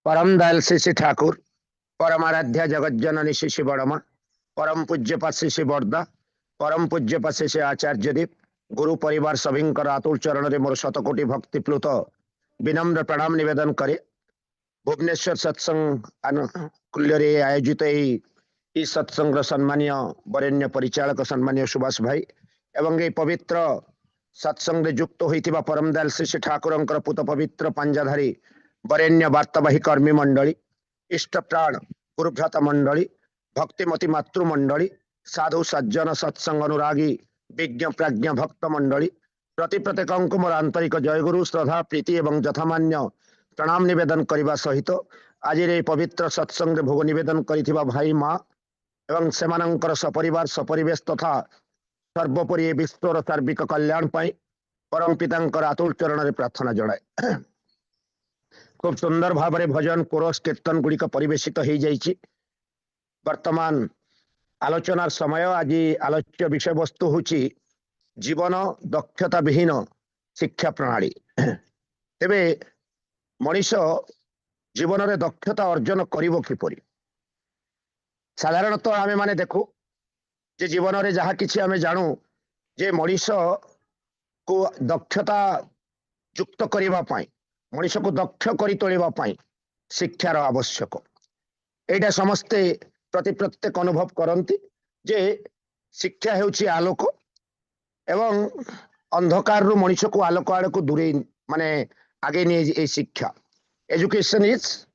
परम दयाल श्री श्री ठाकुर, परमाराध्या जगज्जननी श्री श्री बड़मा, परम पूज्य पाद श्री श्री बरदा, परम पूज्य पाद श्री श्री आचार्य दीप, गुरु परिवार सभिंकर आतुल चरण रे मोर शतकोटि भक्तिप्लुत विनम्र प्रणाम निवेदन करे। भुवनेश्वर सत्संग अनुकूल्य आयोजित ई सत्संग सम्मान्य वरेण्य परिचालक सम्मान्य सुभाष भाई एवं ये पवित्र सत्संग युक्त होइतिबा परम दयाल श्री श्री ठाकुरंकर पुत पवित्र पंजाधारी वरेण्य वार्तावाही कर्मी मंडली, इष्टप्राण गुरुभ्राता मंडली, भक्तिमती मातृमंडली, साधु सज्जन सत्संग अनुरागी विज्ञ प्राज्ञ भक्त मंडली, प्रति प्रत्येक मोर आंतरिक जयगुरु श्रद्धा प्रीति एवं यथामान्य प्रणाम निवेदन करने सहित आज पवित्र सत्संग भोग निवेदन करिथिबा भाई माँ एवं सेमानंकर सपरिवार सपरिवेश तथा सर्वोपरि विश्वर सार्विक कल्याण पाई परम पितांकर आतुल चरण में प्रार्थना जणाए। खूब सुंदर भाव में भजन कोरस कीर्तन गुड़िक परिवेशित हो जाइए। वर्तमान आलोचनार समय आज आलोच्य विषय वस्तु होची जीवन दक्षता विहीन शिक्षा प्रणाली। तेबे मनीष जीवन में दक्षता अर्जन करिवो किपरि? साधारणतः आमे माने देखू जे जीवन में जहाँ किछि आमे जानू जे मनीष को दक्षता युक्त करिवा पाई, मनीष को दक्ष करी तोलिबा पाई शिक्षार आवश्यक। एटा समस्ते प्रति प्रत्येक अनुभव करती जे शिक्षा हेउछि आलोक एवं अंधकार रु मनीष को आलोक आड़ को दूरे माने आगे नहीं शिक्षा। Education is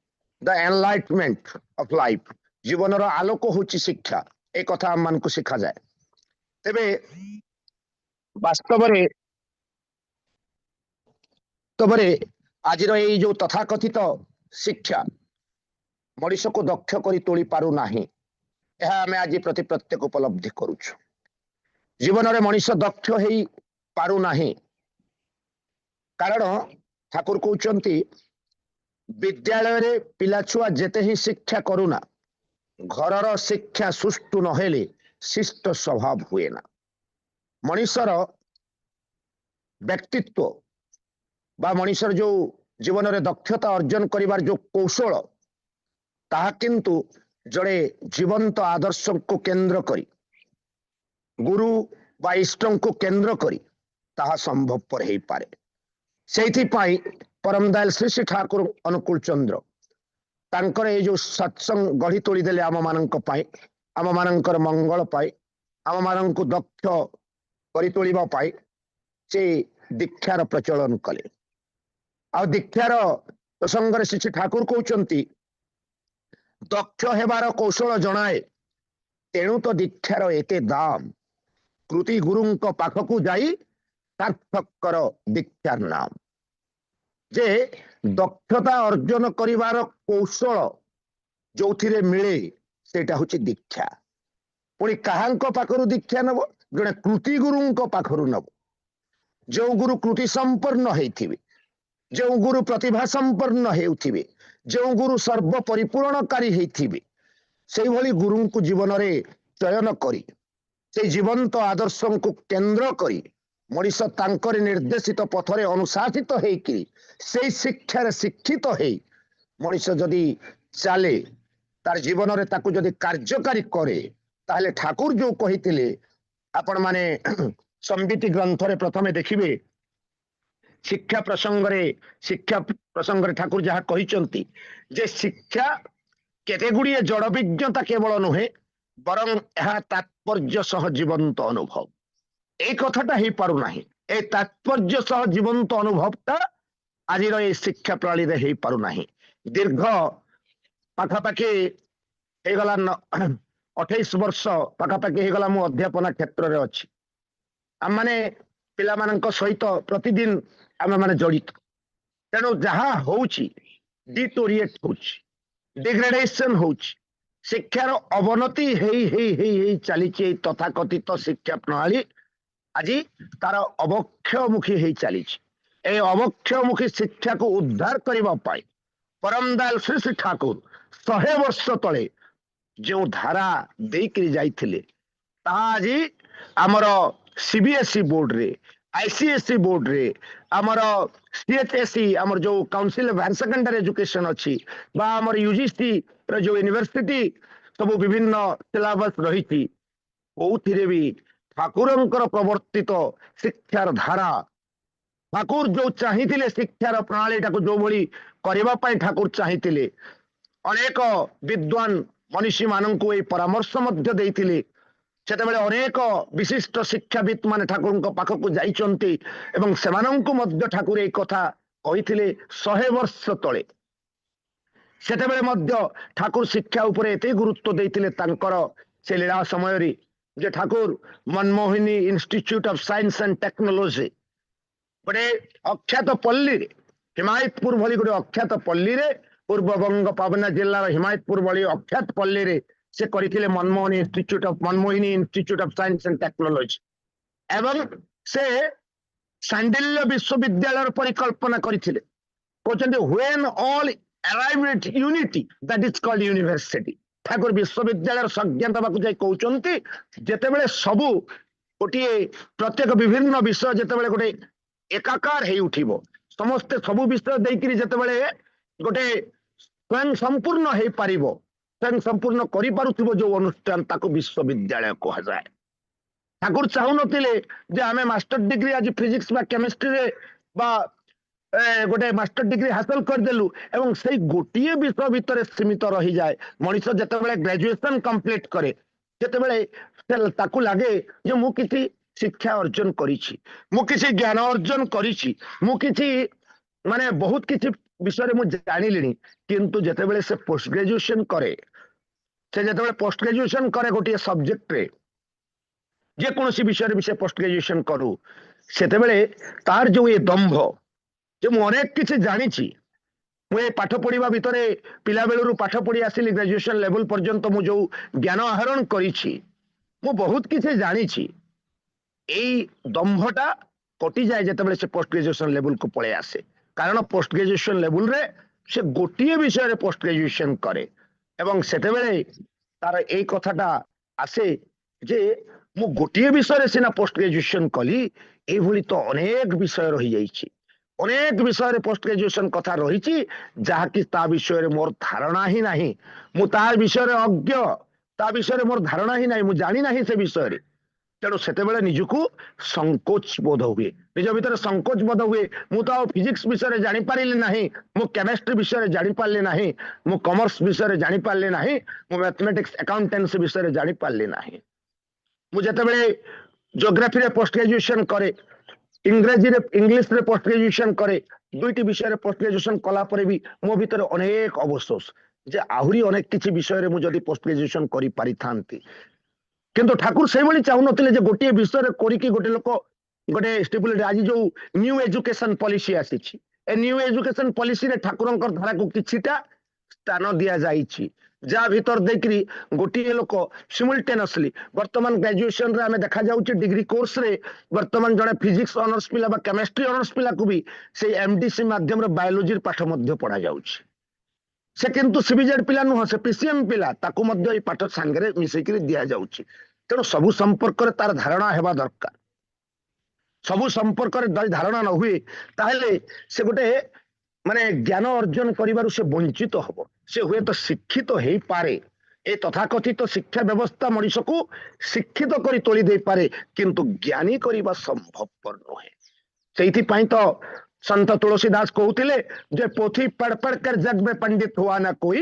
the enlightenment of life. जीवन रो आलोक होछि शिक्षा, एक कथा हम मान को शिखा जाए। तेबे वास्तव रे आज ये जो तथाकथित शिक्षा मनीष को दक्ष करी तोली पारु नाही, यह आमे आज प्रति प्रत्येक उपलब्धि करूछु। जीवन में मनीष दक्ष हेई पारु नाही कारण ठाकुर कहउचंती विद्यालय रे पिला छुआ जेते ही शिक्षा करूना घरर शिक्षा सुष्ठु नहेले शिष्ट स्वभाव हुए ना। मनीषर व्यक्तित्व बा मनीषर जो जीवन में दक्षता अर्जन करिवार जो कौशल ताहा किंतु जड़े जीवंत आदर्श को केंद्र करी गुरु बा इष्ट को केंद्र करी ताहा संभव पर हे पारे। सेथि पाई परम दयाल श्री श्री ठाकुर अनुकूल चंद्र तांकर ये जो सत्संग गढ़ी तोली देले आम मानक पाई, आम मानकर मंगल पाई, आम मानक दक्ष करी तोलिबा पाई से दीक्षार प्रचलन कले। आ दीक्षार प्रसंग श्री श्री ठाकुर कहउचंती दक्ष हेबार कौशल जणाए तेणु तो दीक्षार एते दाम, कृति गुरुंक पाखकु जाई सार्थक कर दीक्षार नाम। जे दक्षता अर्जन करिवार कौशल जो थिरे मिले सेटा होची दीक्षा। पुणी काहांक पाखरु दीक्षा नब? जने कृति गुरुंक पाखरु नब। जो गुरु कृति संपन्न हेथिबे, जो गुरु प्रतिभा संपन्न हेउथिबे, जो गुरु सर्व परिपूर्णकारी हेथिबे, सेई भली गुरु को जीवन रे चयन करी से जीवंत आदर्श को केंद्र करी मनीष तांकर निर्देशित पथरे अनुशासित हेकि से शिक्षार शिक्षित हे मनीष जदि चले तार जीवन रे ताकु जदि कार्यकारी करे ताहले ठाकुर जो कहिथिले आपण माने संबिति ग्रंथ रे प्रथमे देखिबे शिक्षा प्रसंग रे ठाकुर जहाँ कहिचंती जे शिक्षा केते गुड़िए जड़ विज्ञता केवल नुहे बरं यह तात्पर्य सह जीवंत अनुभव। ए कथाटा ही पारु नाही। ए तात्पर्य सह जीवंत अनुभवटा आज ये शिक्षा प्रणाली रे ही पारु नाही। दीर्घ पाखापाखि हे गला 28 वर्ष पाखापाखि हे गला मु अध्यापना क्षेत्र रे अछि। आम माने पिला मानक सहित प्रतिदिन आम माने जड़ित। तेणु जहाँ होउची डिटोरिएट होउची, डिग्रेडेशन होउची, शिक्षार अवनति हेई चली तथाकथित शिक्षा प्रणाली आज तार अवक्षमुखी हेई चली। ए अवक्षमुखी शिक्षा को उद्धार करबा पाई परम दयाल श्री श्री ठाकुर 100 वर्ष तले जो धारा देकरी जाइथिले ता आज आमर सीबीएसई बोर्ड रे आईसीएसई बोर्ड रे आमर सीएचएसई आमर जो council of higher secondary education अच्छी बा आमर यूजीसी रे जो यूनिवर्सिटी सब विभिन्न सिलेबस रही कोथिरे भी ठाकुरंकर प्रवर्तित शिक्षार धारा ठाकुर जो चाहिए शिक्षार प्रणाली टाको जो भली करबा पई ठाकुर चाहिए अनेक विद्वान मनीषी माननकु ए परामर्श मध्य देइथिले सेतेबेले अनेक विशिष्ट शिक्षाविद माने ठाकुर पाखक जाइचंती एवं सेमानंकु मध्य ठाकुर ए कथा कहिथिले 100 वर्ष तळे सेतेबेले मध्य ठाकुर शिक्षा उपरे एते गुरुत्व देइथिले तांकर से लीला समय रे जे Thakur Manmohini institute of science and technology गोटे अख्यात पल्ली रे हिमायतपुर भली गोटे अख्यात पल्ली रे पूर्वबंग पावना जिल्लार हिमायतपुर भली अख्यात पल्ली रे से करथिले Manmohini institute of science and technology एवं से सांडिल्य विश्वविद्यालय परिकल्पना करथिले कहते when all arrived at unity that is called university Thakur विश्वविद्यालय संज्ञा दबाकू जाई कहउचंती जेतेबेले सबु गोटे प्रत्येक विभिन्न विषय जेतेबेले गोटे एकाकार हे उठिबो समस्त सबु विषय देइकरी जेतेबेले गोटे स्वयं संपूर्ण हे पारिबो स्वयं संपूर्ण करि पारुथिबो जो अनुष्ठान ताको विश्वविद्यालय कहा जाए ठाकुर चाहू नथिले जे आमे मास्टर डिग्री आज फिजिक्स बा केमिस्ट्री रे बा गोटे मास्टर डिग्री हासिल करदेलु एवं से गोटे विषय भितर सीमित रही जाए मनीष जेतेबेले ग्रेजुएशन कंप्लीट करे जेतेबेले ताकू लागे जे मु किसी शिक्षा अर्जन करिछि मु किसी ज्ञान अर्जन करिछि मु किसी माने बहुत किसी विषय मु जानिलिनी किंतु जेतेबेले से पोस्ट ग्रेजुएशन करे से जेतेबेले पोस्ट ग्रेजुएशन करे गोटे सब्जेक्ट रे जे कोनोसी विषय रे पोस्ट ग्रेजुएशन करू सेतेबेले तार जो ये दंभ जे मु अनेक किसी जानिछि मु ए पाठ पढ़िबा भितरे पिला बेलरू पाठ पढ़ी आसिली ग्रेजुएशन लेवल पर्यंत मु जो ज्ञान आहरण करिछि मु बहुत किसी जानिछि एई दंभटा कटि जाए जेतेबेले से पोस्ट ग्रेजुएशन लेवल को पळे आसे कारण पोस्ट ग्रेजुएशन लेवल रे से गोटिए विषय रे पोस्ट ग्रेजुएशन करे एवं सेतेबेले तार एई कथाटा आसे जे मु गोटिए विषय रे सिना पोस्ट ग्रेजुएशन कली एई भली तो अनेक विषय रही जाइछि अनेक विषय रे पोस्ट ग्रेजुएशन कथा रही जहाँकि ता विषय रे मोर धारणा ही नहीं मु तार विषय रे अज्ञ ता विषय रे मोर धारणा ही नहीं मु जानी नहीं से विषय रे तेणु सेतेबेले निजकू संकोच बोध हुए निज भीतर संकोच बोध हुए मु तो फिजिक्स विषय रे जानि पारिले नहीं मु केमिस्ट्री विषय रे जानि पारले नहीं मु कॉमर्स विषय रे जानि पारले नहीं मु मैथमेटिक्स अकाउंटेंसी विषय रे जानि पारले नहीं मु जेतेबेले ज्योग्राफी रे पोस्ट ग्रेजुएशन करे इंग्रेजी रे इंग्लिश रे पोस्ट ग्रेजुएशन करे दुईटी विषय रे पोस्ट ग्रेजुएशन कला परे भी मो भीतर अनेक अवसोस जे आहुरी अनेक किछि विषय रे मु जदी पोस्ट ग्रेजुएशन करि पारि थांती किंतु ठाकुर से भली चाहू नथिले जे गोटे विषय रे करिकि गोटे लोक गोटे स्टिपुलेट आज जो न्यू एजुकेशन पॉलिसी आसीछि ए न्यू एजुकेशन पॉलिसी रे ठाकुरंकर धारा को किछिटा स्थान दिया जाइछि जा भीतर देखरी गोटे लोक सिमुलटेनियसली वर्तमान ग्रेजुएशन रे हमें देखा जाउछि डिग्री कोर्स रे वर्तमान जने फिजिक्स ऑनर्स पिला बा केमिस्ट्री ऑनर्स पिला को भी से एमडीसी माध्यम रे बायोलॉजी पाठ मध्य पढ़ा जाउछि से किंतु सीबीजेड पिला नुह से पीसीएम पिला ताकू मध्य ई पाठ संगे मिसेकरी दिया जाउछि तेणु सबु संपर्क रे तार धारणा हेबा दरकार सबु संपर्क रे धारणा न हुए ताहले से गोटे माने ज्ञान अर्जन करिबारु से वंचित हबो से हुए तो शिक्षित हेई पारे ए तथाकथित शिक्षा व्यवस्था मनीष को शिक्षित करी तोली दे पारे किंतु ज्ञानी करिबा संभवपर नहे सेइथि पई तो संत तुलसीदास कहते जे पोथी पढ़ पढ़ कर जग में पंडित हुआ ना कोई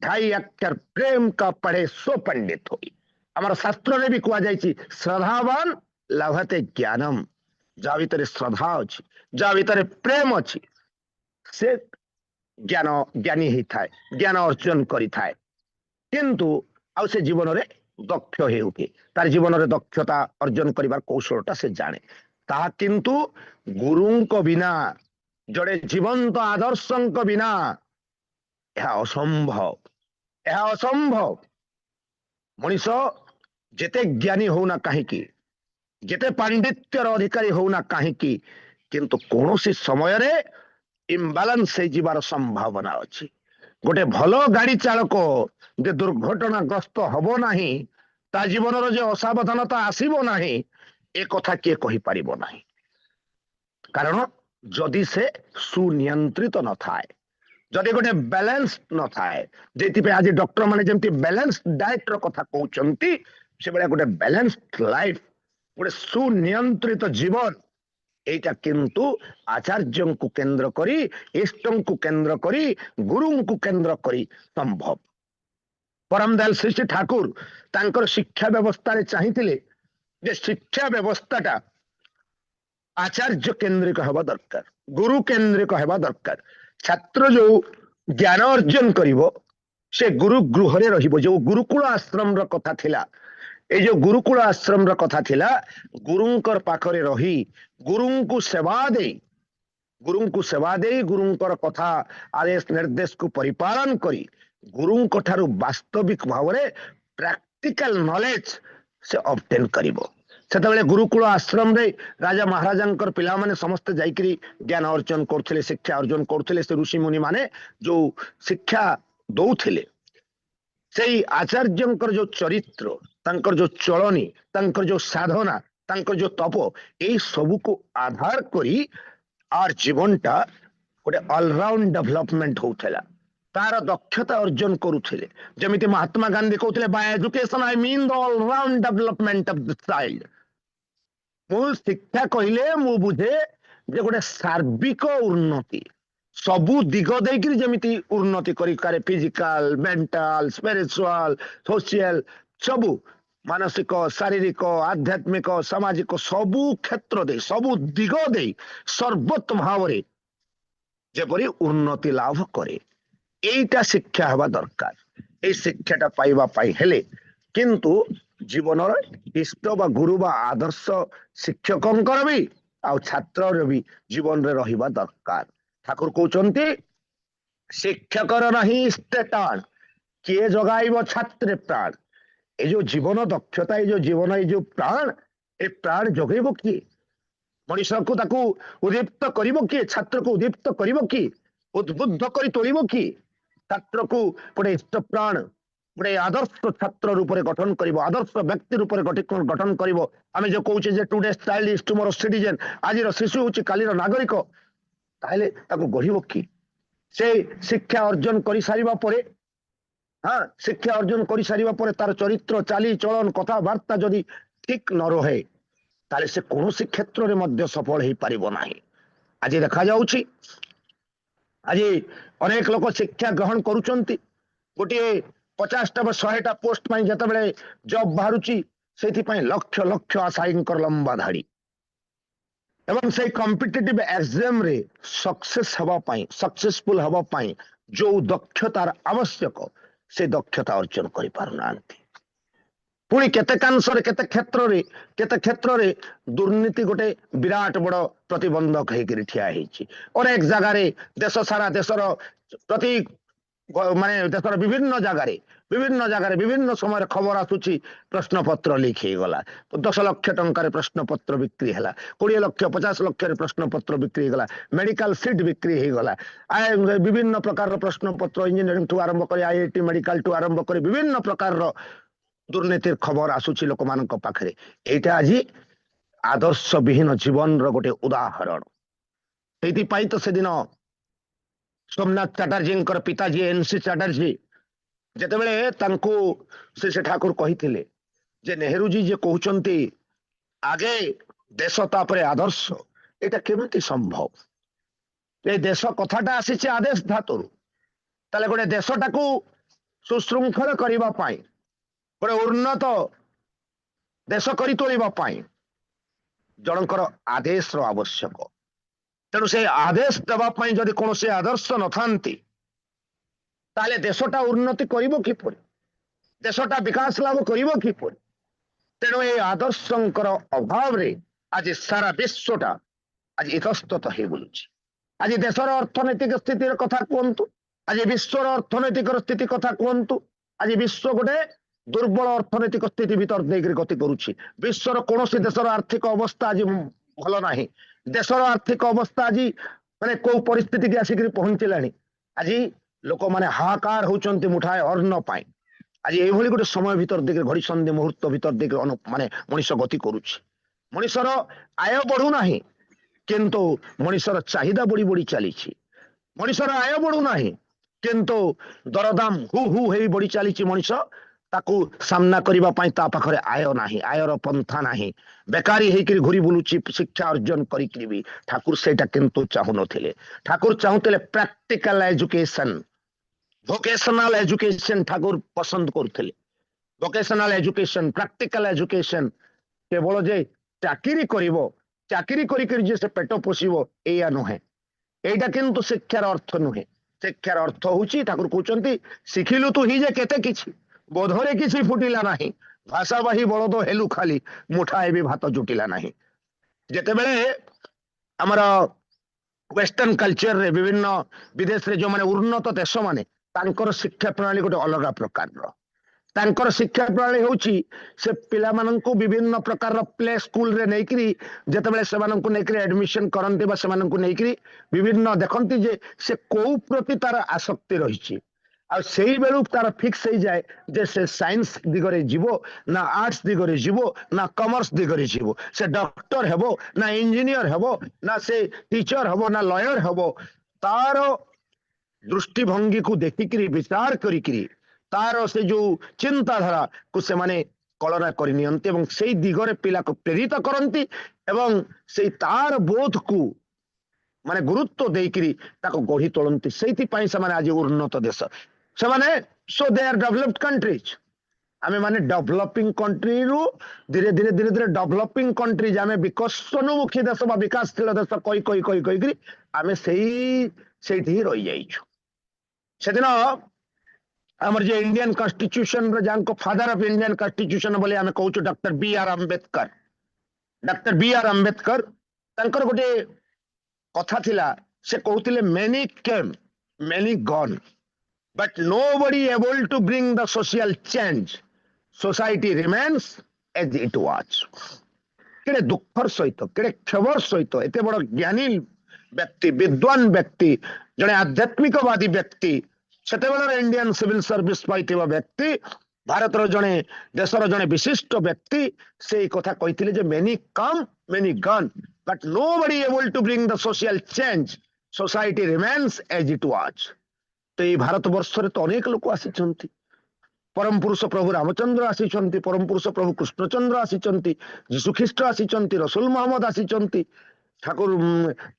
2.5 अक्षर प्रेम का पढ़े सो पंडित होई हमारा शास्त्र रे भी कहा जाइछि श्रद्धावान लभते ज्ञानम जा भीतर श्रद्धा अछि जा भीतर प्रेम अछि से ज्ञान ज्ञानी ही थाए ज्ञान अर्जन करी थाए किंतु आउ से जीवन रे दक्ष हे उठे तार जीवन रे दक्षता अर्जन करिबार कौशलटा से जाने ता किंतु गुरुं को बिना जड़े जीवंत आदर्शं को बिना यह असंभव मनीष जेते ज्ञानी होना कहीं जेते पांडित्यर अधिकारी होना कहीं किंतु कौन सी समय रे इम्बालांस से जीवार संभावना अच्छी गोटे भलो गाड़ी चालक जे दुर्घटना ग्रस्त हबो नाही ता जीवन रो जे असावधानता आसीबो नाही ए कथा के कहि परिबो नाही कारण जदि से सुनियंत्रित न थाए, जदि गोटे बैलेंस न थाए, जेति आज डॉक्टर माने जेमती बैलेंस डाइट रो कथा कहउचंती, से बेले गोटे बैलेंस लाइफ, गोटे सुनियंत्रित जीवन, एटा किंतु आचार्य को केंद्र करी, इष्ट को केंद्र करी, गुरु को केंद्र करी संभव। परम दयाल श्री श्री ठाकुर तांकर शिक्षा व्यवस्था रे चाहिथिले जे शिक्षा व्यवस्थाटा आचार्य केंद्रिक हवा दरकार, गुरु केंद्रिक हवा दरकार। छात्र जो ज्ञान अर्जन करिवो से गुरु गृह रे रहिबो। जो गुरुकुल आश्रम रो कथा थिला, ए जो गुरुकुल आश्रम रो कथा थिला, गुरुंकर पाखरे रही गुरुंकु सेवा दे, गुरुंकु सेवा दे, गुरुंकर कथा आदेश निर्देश को परिपालन करी गुरुंक ठारू वास्तविक भाव रे प्रैक्टिकल नॉलेज से ऑब्टेन करिवो। सेतबेले गुरुकुल आश्रम रे राजा महाराजांकर पिला माने समस्त जाइकरी ज्ञान अर्जन करथिले, शिक्षा अर्जन करथिले। से ऋषि मुनि माने जो शिक्षा दौथिले, सेई आचार्यंकर जो चरित्र, तांकर जो चलनी, तांकर जो साधना, तांकर जो तप, ए सब को आधार करी आर जीवनटा गोटे ऑलराउंड डेवलपमेंट होथला, तार दक्षता अर्जन करुथिले। जेमिति महात्मा गांधी कहउथिले, by education I mean the all round development of the child. मूल शिक्षा कहले मु बुझे जे गोटे सार्विक उन्नति, सबु दिग देकरी जेमिति उन्नति करी करे, फिजिकल, मेंटल, स्पिरिचुअल, सोशल, सबु मानसिक, शारीरिक, आध्यात्मिक, सामाजिक सबु क्षेत्र दे, सबु दिग दे सर्वोत्तम भाव रे जेपरी उन्नति लाभ करे, एटा शिक्षा हवा दरकार। ए शिक्षाटा पाइबा पाई हेले किंतु जीवन इष्ट बा गुरु बा आदर्श शिक्षकंकर भी आ छात्र भी जीवन रे रहिबा दरकार। ठाकुर कहउचंती, शिक्षकर नहीं स्टेटान, किए जगाइब छात्र प्राण। ए जो जीवन दक्षता, ए जो जीवन, ए जो प्राण, ए प्राण जगैब किए? मनुष्य को ताकू उद्दीप्त करिब किए? छात्र को उद्दीप्त करिब किए? उद्बुद्ध करी तोड़िब किए? छात्र को गोटे इष्ट प्राण, गोटे आदर्श छात्र रूप में गठन करिब, आदर्श व्यक्ति रूप में गठन करिब। आमे जो कहउचे जे today child is tomorrow citizen, आज शिशु होची कालीर नागरिक, ताहले ताकू गढ़िब कि? से शिक्षा अर्जन करि सारिबा परे, हाँ, शिक्षा अर्जन करि सारिबा परे तार चरित्र, चाली चलन, कथाबार्ता जदि ठीक न रहे, ताले से कौनसी क्षेत्र रे मध्य सफल ही पारिबो नाही। आज देखा जाउछि, आज अनेक लोक शिक्षा ग्रहण करुचंती, गोटे 50टा 100टा पोस्ट पाई जतबेले जॉब बाहरुची, सेथि पाई लक्ष लक्ष आशायींकर लंबा धाड़ी, एवं से कॉम्पिटिटिव एग्जाम रे सक्सेस हवा पाई, सक्सेसफुल हवा पाई जो दक्षतार आवश्यक, से दक्षता अर्जन करि पारुनांती। पुणी केतेकांशरे केते क्षेत्र रे दुर्नीति गोटे विराट बड़ प्रतिबंधक हेकि ठिया हेछि। अनेक जगह रे देश सारा देशर प्रति माने देशर विभिन्न जगह विभिन्न समय खबर आसुची, प्रश्न पत्र लीक हो गला, 10 लाख टंकार प्रश्न पत्र बिक्री है, 20 लाख 50 लाख प्रश्न पत्र बिक्री हो गला, मेडिकल सीट बिक्री हो गला, विभिन्न प्रकार प्रश्न पत्र इंजीनियरिंग ठू आरंभ कर आईआईटी मेडिकल ठू आरंभ कर विभिन्न प्रकार दुर्नीतिर खबर आसुची लोक मानक पाखरे। एटा आज आदर्श विहीन जीवन रो गोटे उदाहरण। सेति पाई तो से दिन सोमनाथ चटर्जी पिताजी एनसी चटर्जी जेतेबेले तांको से ठाकुर कहिथिले जे नेहरू जी जे कहउचंती आगे देश तापरे आदर्श, एटा केमिति संभव? ए देश कथाटा आसीचे आदेश धातुरु, ताले गोटे देशटाकू सुशृंखल करिबा पाई, गोटे उन्नत देश करी तोलिबा पाई जनकर आदेश रो आवश्यक। तेणु से आदेश देवा पाई जदि कोनोसी आदर्श न थांती, ताले देशटा उन्नति करिबो किपरि, देशटा विकास लाभ करिबो किपरि? तेणु ए आदर्शंकर अभाव रे आज सारा विश्वटा आज इतस्तत हे बुलुची। आज देशर अर्थनैतिक स्थितिर कथा कहंतु, आज विश्वर अर्थनैतिक स्थिति कथा कहंतु, आज विश्व गोटे दुर्बल अर्थनैतिक स्थिति भीतर देकर गति करुछि। विश्वर कोनोसी देशर आर्थिक अवस्था आज भल नाही, देशर आर्थिक अवस्था आज माने को परिस्थिति के आसिक पहुंचलानी। आज लोक माने हाहाकार होचंती मुठाए अन्न पाई। आज एभली गोटे समय भीतर देकर घड़ी संधि मुहूर्त भीतर देकर माने मनुष्य गति करुछि। मनुष्यर आय बढ़ू नाही किंतु मनुष्यर चाहिदा बढ़ी बढ़ी चली मनुष्यर आय बढ़ुना किंतु दरदाम हु हु हे बढ़ी चली मनुष्य ताकू सामना करबा पई ता पाखरे आय नाही आयर पंथा नाही बेकारी हेकरी घुरी बुलुची शिक्षा अर्जन करिकरी भी ठाकुर सेटा किंतु चाहु नथिले ठाकुर चाहुतले practical education vocational education Thakur पसंद करथिले वोकेशनल एजुकेशन प्रैक्टिकल एजुकेशन केवल जे चाकरी करिवो चाकरी करिकरी जे से पेट पोषिबो एया नुहे एटा किंतु शिक्षार अर्थ नुहे शिक्षार अर्थ होची ठाकुर कहउचंती सिखिलु तू ही जे केते किछि बोधरे किसी फुटिला नहीं भाषा बाही बलद हेलु खाली मुठाए भी भात जुटिला नहीं जेते बेले हमर वेस्टर्न कल्चर रे विभिन्न विदेश रे जो माने उन्नत देश माने तांकर शिक्षा प्रणाली गोटे अलग प्रकार रो तांकर शिक्षा प्रणाली होची से पिला माननकु विभिन्न प्रकार प्ले स्कूल रे नेकरी जेते बेले से माननकु नेकरी एडमिशन करंती बा से माननकु नेकरी विभिन्न देखंती जे से को प्रति तार आसक्ति रहिची आ सेही बेलू तार फिक्स हो जाए जे से साइंस दिगरे जीवो ना आर्ट्स दिगरे जीवो ना कॉमर्स दिगरे जीवो से डॉक्टर हेबो ना इंजीनियर हेबो ना से टीचर हेबो ना लॉयर हेबो तार दृष्टिभंगी को देखिकरी विचार करिकरी तार से जो चिंताधारा को से माने कलना करनियंती एवं सेही दिगरे पिला को प्रेरित करंती एवं सेही तार बोध को माने गुरुत्व देकरी ताको गढ़ी तोलंती सेही पई से माने आज उन्नत देश से माने सो दे आर डेवलप्ड कंट्रीज आमे माने डेवलपिंग कंट्री रु धीरे धीरे धीरे धीरे डेवलपिंग कंट्रीज आमे विकसनमुखी देश बा विकासशील देश कई कई कई कई आमे सेही रही जाइछु सेदिन हमर जे इंडियन कॉन्स्टिट्यूशन रे जांको फादर ऑफ इंडियन कॉन्स्टिट्यूशन बोले आमे कहउछु डॉक्टर बी आर अंबेडकर तांकर गोटे कथा थिला से कहउतिले many came many gone but nobody able to bring the social change society remains as it was केड़े दुखर सहित केड़े क्षवर सहित एते बड़ ज्ञानी व्यक्ति विद्वान व्यक्ति जने आध्यात्मिकवादी व्यक्ति सेते बेलर इंडियन सिविल सर्विस पाइथिबा व्यक्ति भारतर जने देशर जने विशिष्ट व्यक्ति से कथा कहिथिले जे many come many gone but nobody able to bring the social change society remains as it was तो ये भारत वर्ष रे तो अनेक लोक आसी परम पुरुष प्रभु रामचंद्र आसी परम पुरुष प्रभु कृष्णचंद्र आसी जीशु ख्रीष्ट आसी रसूल मोहम्मद आसी ठाकुर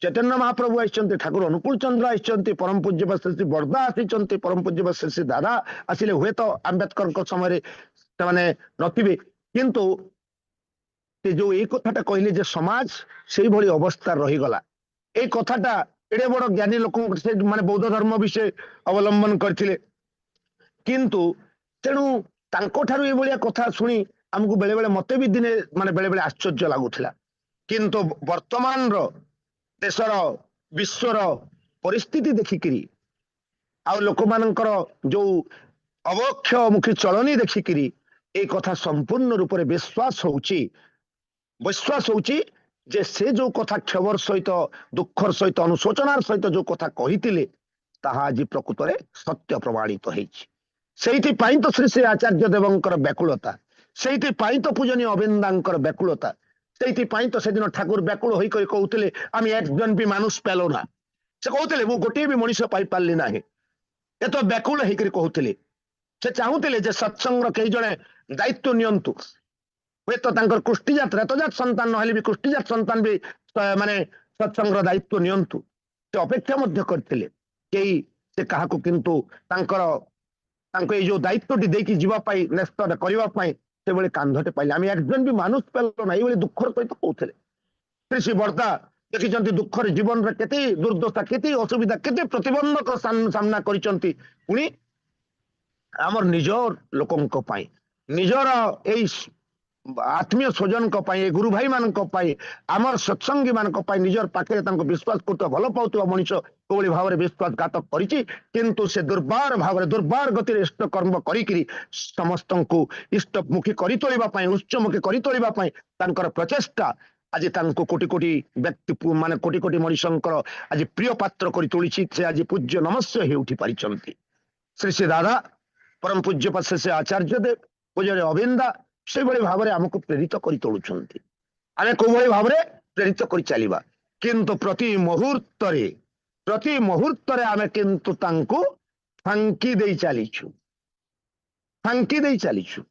चैतन्य महाप्रभु आसी ठाकुर अनुकूल चंद्र आसी परम पूज्य श्री बरदा आसी परम पूज्य श्री दादा आसिले हुए तो आंबेडकर समय से नथिबे किंतु जो ये कथाटा कहले जे समाज से भली अवस्था रही गला ए कथाटा एडे बड़ ज्ञानी लोक माने बौद्ध धर्म विषय अवलंबन करथिले किंतु तेणु तांको ठारू ए भलिया कथा सुनी हमकु बेले बेले मते भी दिने माने बेले बेले आश्चर्य लागुथिला किंतु वर्तमान रो देशर विश्वर परिस्थिति देखिकरी आ लोक मानकर जो अवक्षमुखी चलनी देखिकरी ए कथा संपूर्ण रूप से विश्वास होउची जे से जो कथा क्षवर सहित दुखर सहित अनुशोचनार सहित जो कथा कहितिले ताहा आज प्रकृत रे सत्य प्रमाणित होइछि सेहिति पई तो श्री श्री आचार्य देवंकर व्याकुलता सेहिति पई तो पूजनीय अबिंदांकर व्याकुलता सेहिति पई तो सेदिन ठाकुर व्याकुल होई कहि कहउतिले आमी एकजन भी मानुष पेलो ना से कहउतिले मु गोटे भी मनुष्य पाई पारली नाही ए तो व्याकुल होई कहि कहउतिले से चाहुतिले जे सत्संग रो कई जणे दायित्व नियंतु वे तो तांकर कुष्टिजात रेतजात संतान नहले भी कुष्टिजात संतान भी माने सत्संग दायित्व नियंतु से अपेक्षा मध्य करथिले केई से काहाकू किंतु तांकर तांको ए जो दायित्वटी देकी जीवा पाई नेस्त करबा पाई से बेले कांधटे पाइले आमी एकजन भी मानुष पेलो ना एबे दुखर सहित कहउथिले श्री श्री बरदा देखिचंती दुखर जीवन रे केते दुर्दशा केते असुविधा केते प्रतिबंधक सामना करिचंती पुनी हमर निजर लोकंक पाई निजर एई आत्मीय स्वजन गुरु भाई मान आमर सत्संगी मान निजर पाखे विश्वास कर भल पाउଥିବା मनुष्य कोभली भाव विश्वासघात किंतु से दुर्बार भाव दुर्बार गति इष्ट कर्म करी समस्त इष्टमुखी कर तोलिबा उच्चमुखी कर तोलिबा प्रचेष्टा आज कोटि कोटि व्यक्ति माने कोटि कोटि मनुष्यंकर आज प्रिय पात्र कर तोली से आज पूज्य नमस्य हे उठी पारिचंती श्री श्री दादा परम पूज्य पद से आचार्य देव पूज्य अबिंदा से भाव में आमको प्रेरित कर तोलुंट आम कौ भाव में प्रेरित कर चलवा किंतु प्रति मुहूर्तरे आमे किंतु तांको फांकी दे चलीछु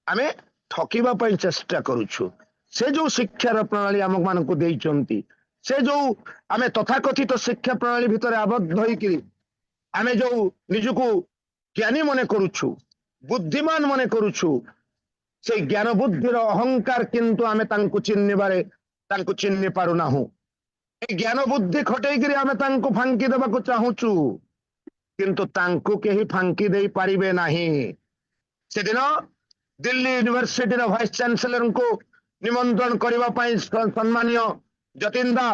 आमे ठकिबा पई चेष्टा करूछु से जो शिक्षार प्रणाली आम मान को देइचंती से जो आमे तथाकथित शिक्षा प्रणाली भितर आबद्ध होइकरी आमे जो निजको ज्ञानी मने करूछु बुद्धिमान मने करूछु से ज्ञान बुद्धिर अहंकार किंतु आमे तांको चिन्हि पारु नाहु ज्ञान बुद्धि खटेइकरी आमे तांको फांकी देबाको चाहूचु किंतु तांको केही फांकी देई पारिबे नाही से दिन दिल्ली यूनिवर्सिटी वाइस चांसलर को निमंत्रण करबा पई सम्माननीय जतिंदा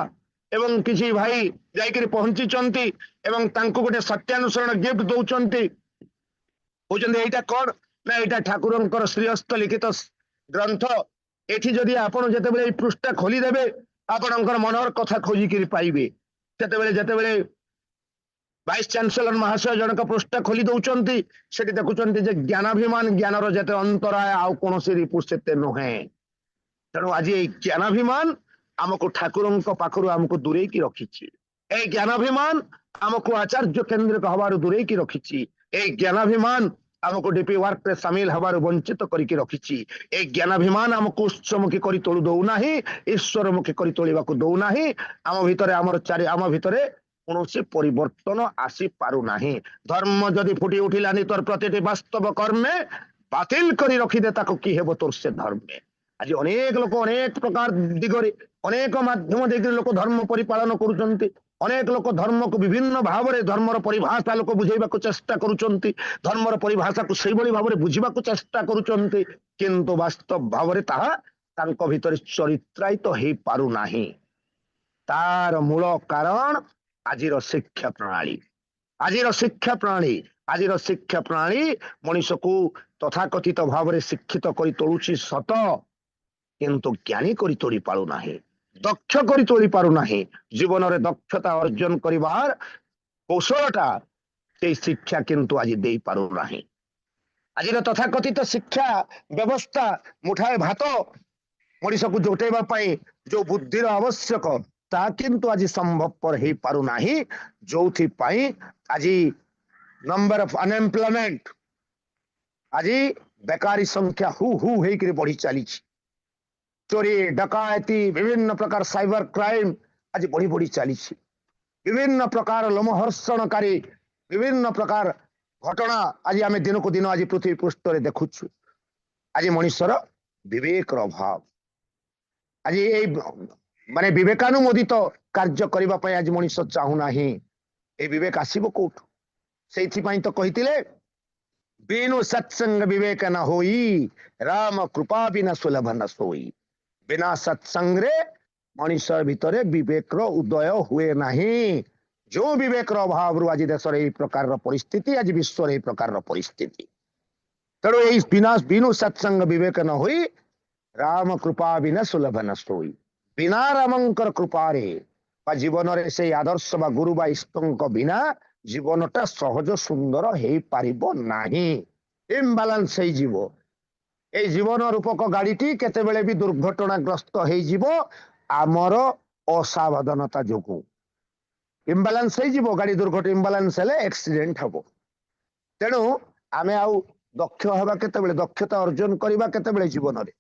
एवं किसी भाई जाइकरी पहुंची चंती एवं तांको गोटे सत्यानुसरण गिफ्ट दउचंती कहउचंती एटा कोन ना एटा ठाकुरंकर श्रीहस्त लिखित ग्रंथ एठी जदि आपण जेतेबेले पृष्ठा खोली देबे आपणकर मनोहर कथा खोजिकरी पाइबे जेतेबेले वाइस चांसलर महाशय जनक पृष्ठा खोली दउचंती सेठी देखुचंती जे ज्ञानाभिमान ज्ञानर जेते अंतराय आउ कोनोसी रिपु सेते नहे तेणु आज ये ज्ञानाभिमान आमको ठाकुरंक पाखरु आमको दूरे की रखिछि ए ज्ञानाभिमान आमको आचार्य केंद्र हबार दूरे की रखिछि ए ज्ञानाभिमान आमको डीपी वर्क रे शामिल हबार वंचित करिके रखिछि ए ज्ञानाभिमान आमको उच्चमुखी करी तोळु दउ नाही ईश्वरमुखी करी तोळिबाको दउ नाही आम भितरे आम भितरे कौन परिवर्तन आसी पारु नाही धर्म जदि फुटी उठिलानी तोर प्रतिटी वास्तव कर्मे बातिल करी रखी दे ताको की हेबो तोर से धर्मे आज अनेक लोक अनेक प्रकार दिगरे अनेक माध्यम देकर लोक धर्म परिपालन करुचंती अनेक लोक धर्म को विभिन्न भाव में धर्मर परिभाषा लोक बुझेबा को चेष्टा करुचंती धर्मर परिभाषा को सही भली भाव में बुझिबा को चेष्टा करुचंती किंतु वास्तव भाव में ताहा तांको भितर चरित्रायित हो पारु नाही तार मूल कारण आजिर शिक्षा प्रणाली मनुष्य को तथाकथित भाव में शिक्षित करी तोलुची सत किंतु ज्ञानी करी तोड़ी पारु नाही दक्ष करी तोड़ी पारु नाही जीवन रे दक्षता अर्जन करिवार कौशलटा से शिक्षा किंतु आज दे पारु नाही आज तथाकथित शिक्षा व्यवस्था मुठाए भात मनुष्य को जोटेबा पाई जो बुद्धिर आवश्यक ता किंतु आज संभवपर हो पारु नाही जोथि पाई आज नंबर ऑफ अनएम्प्लॉयमेंट आज बेकारी संख्या हु होकर बढ़ी चली चोरी डकायती विभिन्न प्रकार साइबर क्राइम आज बढ़ी बढ़ी चली विभिन्न प्रकार लोमहर्षणकारी विभिन्न प्रकार घटना आज आम दिन को दिन आज पृथ्वी पृष्ठ रे देखुछु आज मनुष्यर विवेक अभाव आज ये माने विवेकानुमोदित कार्य करबा पय आज मनुष्य चाहूना ही ए विवेक आसीबो कोठ सेथि पय तो कहितिले बिनु सत्संग विवेक न होई राम कृपा बिना सुलभ न सोई बिना सत्संग रे मनुष्य भितरे विवेक रो उदय हुए नाही जो विवेक रो अभाव रु आज देश रे ए प्रकार रो परिस्थिति आज विश्व रे ए प्रकार रो परिस्थिति तेणु ए बिनु सत्संग विवेक न होई राम कृपा बिना सुलभ न सोई बिना रामंकर कृपारे जीवन रे से आदर्श बा गुरु बा इष्टंक बिना जीवनटा सहज सुंदर हे पारिबो नाही इम्बालांस हे जीवो ए जीवन रूपक गाड़ीटी केतेबेले भी दुर्घटनाग्रस्त हे जीवो आमर असावधानता जोगु इम्बालांस हे जीवो गाड़ी दुर्घटना इम्बालांस हेले एक्सीडेंट हबो तेणु आमे आउ दक्ष हबा केतेबेले दक्षता अर्जन करबा केतेबेले जीवन रे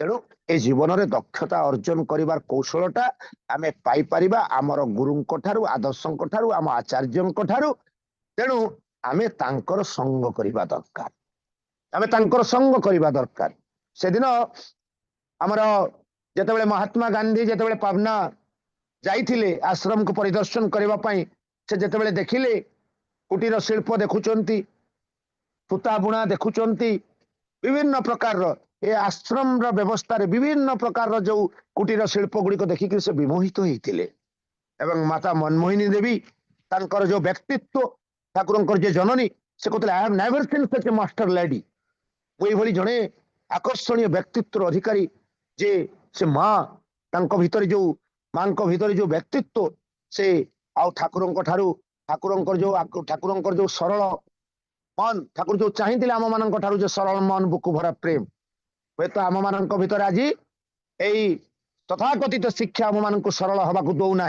तेणु ए जीवन रे दक्षता अर्जन करिवार कौशलटा आमे पाई परिबा आमर गुरुंक ठारू आदर्शंक ठारू आम आचार्यंक ठारू तेणु आमे तांकर संग करिबा दरकार आमे तांकर संग करिबा दरकार से दिन हमर जेतेबेले महात्मा गांधी जेतेबेले पावना जाइथिले आश्रम को परिदर्शन करबा पई से जेतेबेले देखिले कुटीर शिल्प देखुचंती सूता बुणा देखुचंती विभिन्न प्रकार ए आश्रम व्यवस्था रे विभिन्न प्रकार जो कुटीर शिल्प गुड़िक देखिक से विमोहित होते एवं माता मनमोहिनी देवी तांकर जो व्यक्तित्व ठाकुरंकर जे जननी से कहते I have never seen such A master lady वही भली जड़े आकर्षणीय व्यक्तित्व अधिकारी जे से माँ तांको भीतर जो मां भीतर जो व्यक्तित्व से आउ ठाकुरंकर जो सरल मन ठाकुर जो चाहिए आम मान जो सरल मन बुकु भरा प्रेम हे तो आम मान भीतर आज यही तथाकथित शिक्षा आम मान सरल हवा दौ ना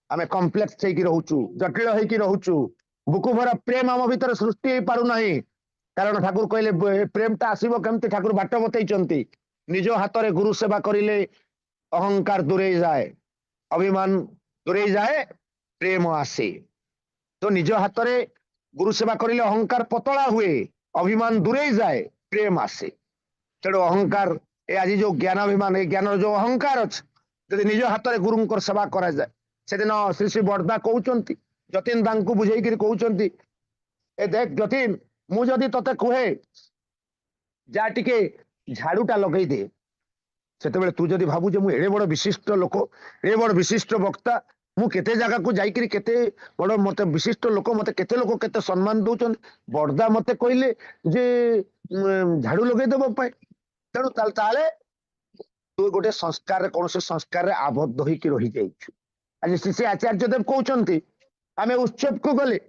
आम कम्प्लेक्स रोचु जटिल होकी रोचु बुकु भरा प्रेम आम भीतर सृष्टि हो पारना कारण ठाकुर कहले प्रेम टा आसब केमती ठाकुर बाट बतई निज हाथ में गुरु सेवा करिले अहंकार दूरे जाए अभिमान दूरे जाए प्रेम आसे तो निज हाथ में गुरु सेवा करिले अहंकार पतला हुए अभिमान दूरे जाए प्रेम आसे तेणु अहंकार ए आज जो ज्ञानाभिमान ए ज्ञान जो अहंकार अच्छे जदि निज हाथ में गुरु सेवा करा जाए से दिन श्री श्री बड़दा कहते जतीन दांको बुझे कहते ए देख जतीन मु जदि तते कहे जा टिके झाड़ूटा लगे दे से तू जदि भावु जे एड़े बड़ विशिष्ट लोक एड़े बड़ विशिष्ट वक्ता मु केते जगह को जाइकरी केते बड़ मत विशिष्ट लोक मत केते लोक केते सम्मान दौरान बड़दा मत कहले जे झाड़ू लगे देव तेणु ताले तू गोटे संस्कार कौन से संस्कार आबद्ध होकर रही जाइछु आज श्री आचार्य देव कहते आम उत्सव को गले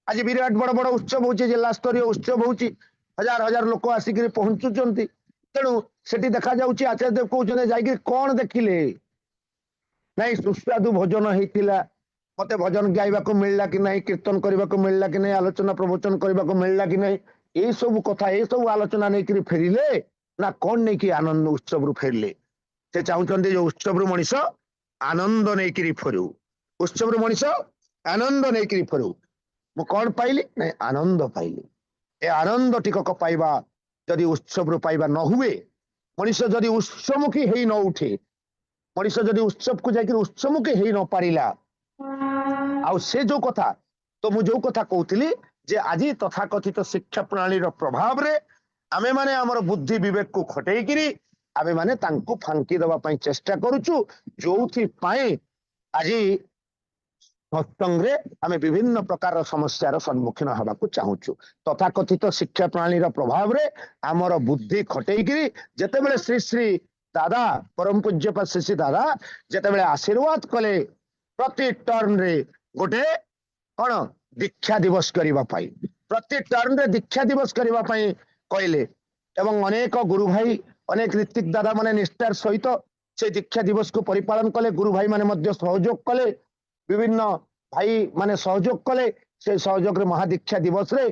आज विराट बड़ बड़ उत्सव हो जिला स्तरीय उत्सव हो हजार हजार लोक आसिक पहुंचुंट तेणु से देखा जाऊँगी आचार्य देव कहते जाइए कौन देखिले नहीं सुस्वादु भोजन होता मत भजन गाइबा को मिलला कि नहीं कीर्तन करने को मिलला कि नहीं आलोचना प्रवचन करने को मिलला कि नहीं ये सब कथा ये सब आलोचना नहीं फेरिले ना कौन नहीं कि आनंद उत्सव रु फेरिले से चाहते जो उत्सव रु मनीष आनंद नहीं फेरु उत्सव रु मनीष आनंद नहीं फेरु मु कौन पाइली नहीं आनंद पाइली ए आनंद टिकक पाइबा जदि उत्सव रु पाइबा न हुए मनीष जदि उत्सवमुखी हो न उठे मनीष जदि उत्सव को जाकर उत्सवमुखी हो न पारिला आ से जो कथा तो मु जो कथा कहती जे आज तथाकथित शिक्षा प्रणाली प्रभाव रे आमे माने हमर बुद्धि विवेक को खटेइकिरी आमे माने तांको फांकी दबा पई चेष्टा करूछु जोथि पाए आज सत्संग रे आमे विभिन्न प्रकार समस्यार सम्मुखीन हवा को चाहूछु तथाकथित शिक्षा प्रणाली प्रभाव रे हमर बुद्धि खटेइकिरी जेतेबेले श्री श्री दादा परम पूज्य श्री श्री दादा जेतेबेले आशीर्वाद कले प्रति टर्न रे गोटे कौन दीक्षा दिवस करबा पाई प्रति टर्न रे दीक्षा दिवस करबा पाई कहले एवं अनेक गुरु भाई अनेक ऋतिक दादा माने निष्ठार सहित से दीक्षा दिवस को परिपालन कले गुरु भाई माने मध्य सहयोग कले विभिन्न भाई माने सहयोग कले से सहयोग रे महादीक्षा दिवस रे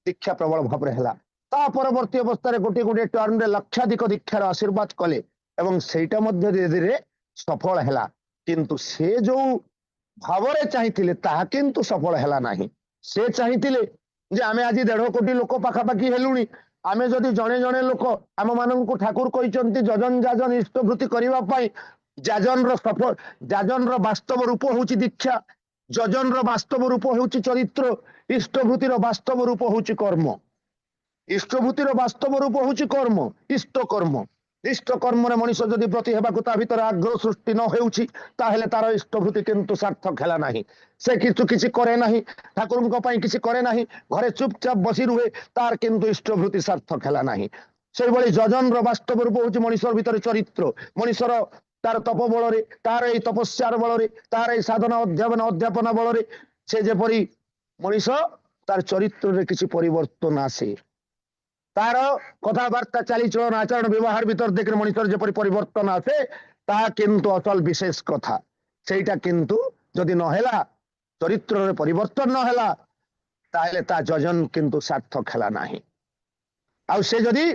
दीक्षा प्रबल भाव रे हला ता परवर्ती अवस्था रे गोटे गोटे टर्न रे लक्षाधिक दीक्षार आशीर्वाद कले एवं सेटा मध्य धीरे धीरे सफल हला किंतु से जो भाव रे चाहिथिले ताहा किंतु सफल हला नाही से चाहिथिले जे आमे आज 1.5 कोटी लोक पाखापाखि हेलुनी आमे जदि जणे जणे लोक आम माननकु ठाकुर कहिसंती जजन जाजन इष्टभूति करिवा पई जाजन रो सफल जाजन रो वास्तव रूप होउची दीक्षा जजन रो वास्तव रूप होउची चरित्र इष्टभूति रो वास्तव रूप होउची कर्म इष्टभूति रो वास्तव रूप होउची कर्म इष्ट कर्म रे मनुष्य जदि प्रति हेबाकु ता भीतर आग्रह सृष्टि न हेउची ताहेले तार इष्टभूति किंतु सार्थक हेला नाही से किछि करे नाही ठाकुरଙ୍କ ପାଇଁ କିଛି करे नाही घरे चुपचाप बसी रुहे तार किंतु इष्टभूति सार्थक हेला नाही से बळी जजन रो वास्तव रूप होउची मनुष्यर भीतर चरित्र मनुष्यर तार तप बल रे तार ए तपस्यार बल रे तार ए साधना अध्यापन बल रे से जेपरी मनुष्य तार चरित्र रे किछि परिवर्तन आसे तार कथबार्ता चालीचलन आचरण व्यवहार भीतर देख मनुष्य जेपरी परिवर्तन आसे ता किंतु असल विशेष कथा सेटा किंतु जदि नहेला चरित्र रे परिवर्तन नहेला ताहेले ता जजन किंतु सार्थक हेला नाही आ से जदि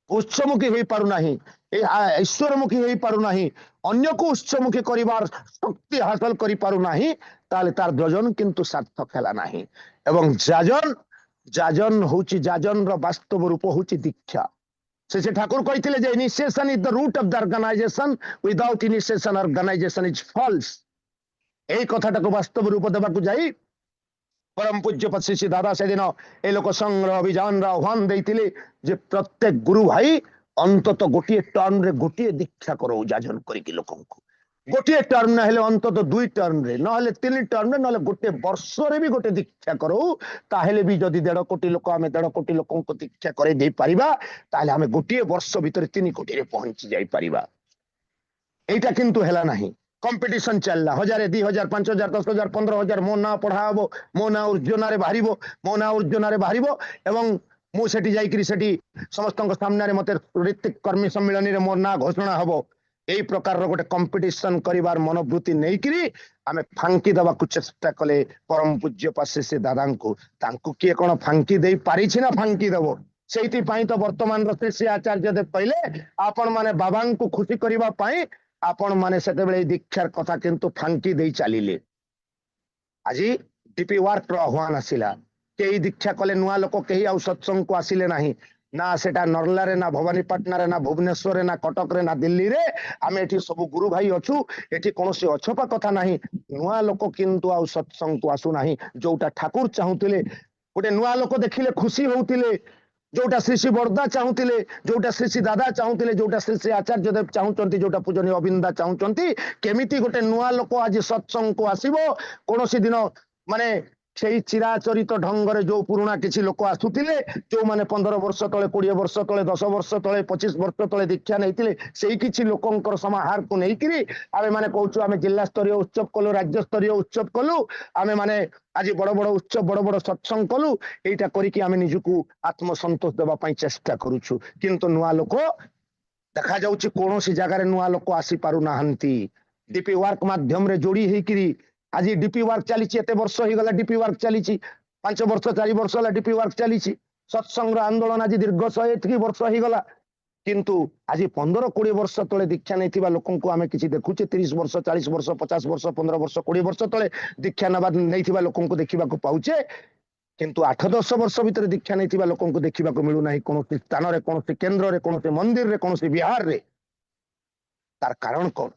उच्चमुखी हो पारु नाही ईश्वरमुखी हो पारु नाही अन्य को उच्चमुखी करिवार शक्ति हासिल करि पारु नाही ताले तार जजन किंतु सार्थक हेला नाही एवं जाजन जाजन होची जाजन रो वास्तव रूप होची दीक्षा से ठाकुर कहते जे initiation is the root of the organisation without initiation organisation is false एई कथाटा को वास्तव रूप देबा को जाई परम पूज्य श्री दादा से दिन ए लोक संग्रह अभियान आह्वान देइतिले जे प्रत्येक गुरु भाई अंतत गोटे टर्न रे गोटे दीक्षा करो जाजन करिक लोकंकु गोटे टर्न ना हेले अंतत 2 टर्न रे न हेले 3 टर्न रे न हेले गोटे वर्ष रे भी गोटे दीक्षा करो ताहेले भी जदि 1.5 कोटी लोक आमे 1.5 कोटी लोकंकु दीक्षा करे दे परिबा ताहेले आमे गोटे वर्ष भीतर 3 कोटी रे पहुंची जाई परिबा एटा किंतु हेला नाही कंपटीशन चलला 1000 2000 5000 10000 15000 मो ना पढ़ाबो मो ना उर्जनारे बाहरिबो मो ना उर्जनारे बाहरिबो एवं मु सेठी जाइकरी सेठी समस्तक सामने रे मते ऋतिक कर्मी सम्मेलन रे मोर ना घोषणा हबो এই প্রকার গোটে কম্পিটিशन করিবার মনোবৃত্তি নেইকিরি ଆମେ ଫାଙ୍କି ଦେବାକୁ ଚେଷ୍ଟା କଲେ ପରମ ପୂଜ୍ୟ ପାଶେ ଦାଦାଙ୍କୁ ତାଙ୍କୁ କିଏ କଣ ଫାଙ୍କି ଦେଇ ପାରିଛି ନା ଫାଙ୍କି ଦେବ। ସେଇଥିପାଇଁ ତ ବର୍ତ୍ତମାନର ଶ୍ରୀ ଆଚାର୍ଯ୍ୟ ଦେବ କହିଲେ ଆପଣ ମାନେ ବାବାଙ୍କୁ ଖୁସି କରିବା ପାଇଁ ଆପଣ ମାନେ ସେତେବେଳେ ଏଇ ଦୀକ୍ଷାର କଥା କିନ୍ତୁ ଫାଙ୍କି ଦେଇ ଚାଲିଲେ। ଆଜି ଡିପି ୱାର୍କର ଆହ୍ୱାନ ଆସିଲା, କେହି ଦୀକ୍ଷା କଲେ ନୂଆ ଲୋକ କେହି ଆଉ ସତ୍ସଙ୍ଗକୁ ଆସିଲେ ନାହିଁ। ନା ସେଟା ନର୍ଲାରେ ନା ଭବାନୀପାଟଣାରେ ନା ଭୁବନେଶ୍ୱରରେ ନା କଟକରେ ନା ଦିଲ୍ଲୀରେ ଆମେ ଏଠି ସବୁ ଗୁରୁ ଭାଇ ଅଛୁ, ଏଠି କୌଣସି ଅଛପା କଥା ନାହିଁ। ନୂଆ ଲୋକ କିନ୍ତୁ ଆଉ ସତ୍ସଙ୍ଗକୁ ଆସୁନାହିଁ। ଯୋଉଟା ଠାକୁର ଚାହୁଁଥିଲେ, ଗୋଟେ ନୂଆ ଲୋକ ଦେଖିଲେ ଖୁସି ହଉଥିଲେ, ଯୋଉଟା ଶ୍ରୀ ଶ୍ରୀ ବର୍ଦା ଚାହୁଁଥିଲେ, ଯୋଉଟା ଶ୍ରୀ ଶ୍ରୀ ଦାଦା ଚାହୁଁଥିଲେ, ଯୋଉଟା ଶ୍ରୀ ଶ୍ରୀ ଆଚାର୍ଯ୍ୟ ଦେବ ଚାହୁଁଛନ୍ତି, ଯୋଉଟା ପୂଜନୀୟ ଅବିନ୍ଦା ଚାହୁଁଛନ୍ତି, କେମିତି ଗୋଟେ ନୂଆ ଲୋକ ଆଜି ସତ୍ସଙ୍ଗକୁ ଆସିବ। କୌଣସି ଦିନ ମାନେ ସେଇ ଚିରାଚରିତ ଢଙ୍ଗରେ ଯୋଉ ପୁରୁଣା କିଛି ଲୋକ ଆସୁଥିଲେ, ଯୋଉମାନେ 15 ବର୍ଷ ତଳେ 20 ବର୍ଷ ତଳେ 10 ବର୍ଷ ତଳେ 25 ବର୍ଷ ତଳେ ଦୀକ୍ଷା ନେଇଥିଲେ, ସେଇ କିଛି ଲୋକଙ୍କର ସମାହାରକୁ ନେଇକିରି ଆମେ ମାନେ କହୁଛୁ ଆମେ ଜିଲ୍ଲା ସ୍ତରୀୟ ଉତ୍ସବ କଲୁ, ରାଜ୍ୟ ସ୍ତରୀୟ ଉତ୍ସବ କଲୁ, ଆମେ ମାନେ ଆଜି ବଡ ବଡ ଉତ୍ସବ ବଡ ବଡ ସତ୍ସଙ୍ଗ କଲୁ। ଏଇଟା କରିକି ଆମେ ନିଜକୁ ଆତ୍ମସନ୍ତୋଷ ଦେବା ପାଇଁ ଚେଷ୍ଟା କରୁଛୁ। କିନ୍ତୁ ନୂଆ ଲୋକ ଦେଖାଯାଉଛି କୌଣସି ଜାଗାରେ ନୂଆ ଲୋକ ଆସିପାରୁନାହାନ୍ତି। ଡିପି ୱାର୍କ ମାଧ୍ୟମରେ ଯୋଡି ହେଇକିରି ଆଜି ଡିପି ୱାର୍କ ଚାଲିଛି, ଏତେ ବର୍ଷ ହେଇଗଲା ଡିପି ୱାର୍କ ଚାଲିଛି, 5 ବର୍ଷ 4 ବର୍ଷ ହେଲା ଡିପି ୱାର୍କ ଚାଲିଛି। ସତ୍ସଙ୍ଗର ଆନ୍ଦୋଳନ ଆଜି ଦୀର୍ଘ 100 ବର୍ଷ ହେଇଗଲା। କିନ୍ତୁ ଆଜି 15-20 ବର୍ଷ ତଳେ ଦୀକ୍ଷା ନେଇଥିବା ଲୋକଙ୍କୁ ଆମେ କିଛି ଦେଖୁଛେ, 30 ବର୍ଷ 40 ବର୍ଷ 50 ବର୍ଷ 15 ବର୍ଷ 20 ବର୍ଷ ତଳେ ଦୀକ୍ଷା ନେଇଥିବା ଲୋକଙ୍କୁ ଦେଖିବାକୁ ପାଉଛେ। କିନ୍ତୁ 8-10 ବର୍ଷ ଭିତରେ ଦୀକ୍ଷା ନେଇଥିବା ଲୋକଙ୍କୁ ଦେଖିବାକୁ ମିଳୁନାହିଁ କୌଣସି ସ୍ଥାନରେ, କୌଣସି କେନ୍ଦ୍ରରେ, କୌଣସି ମନ୍ଦିରରେ, କୌଣସି ବିହାରରେ। ତାର କାରଣ କଣ?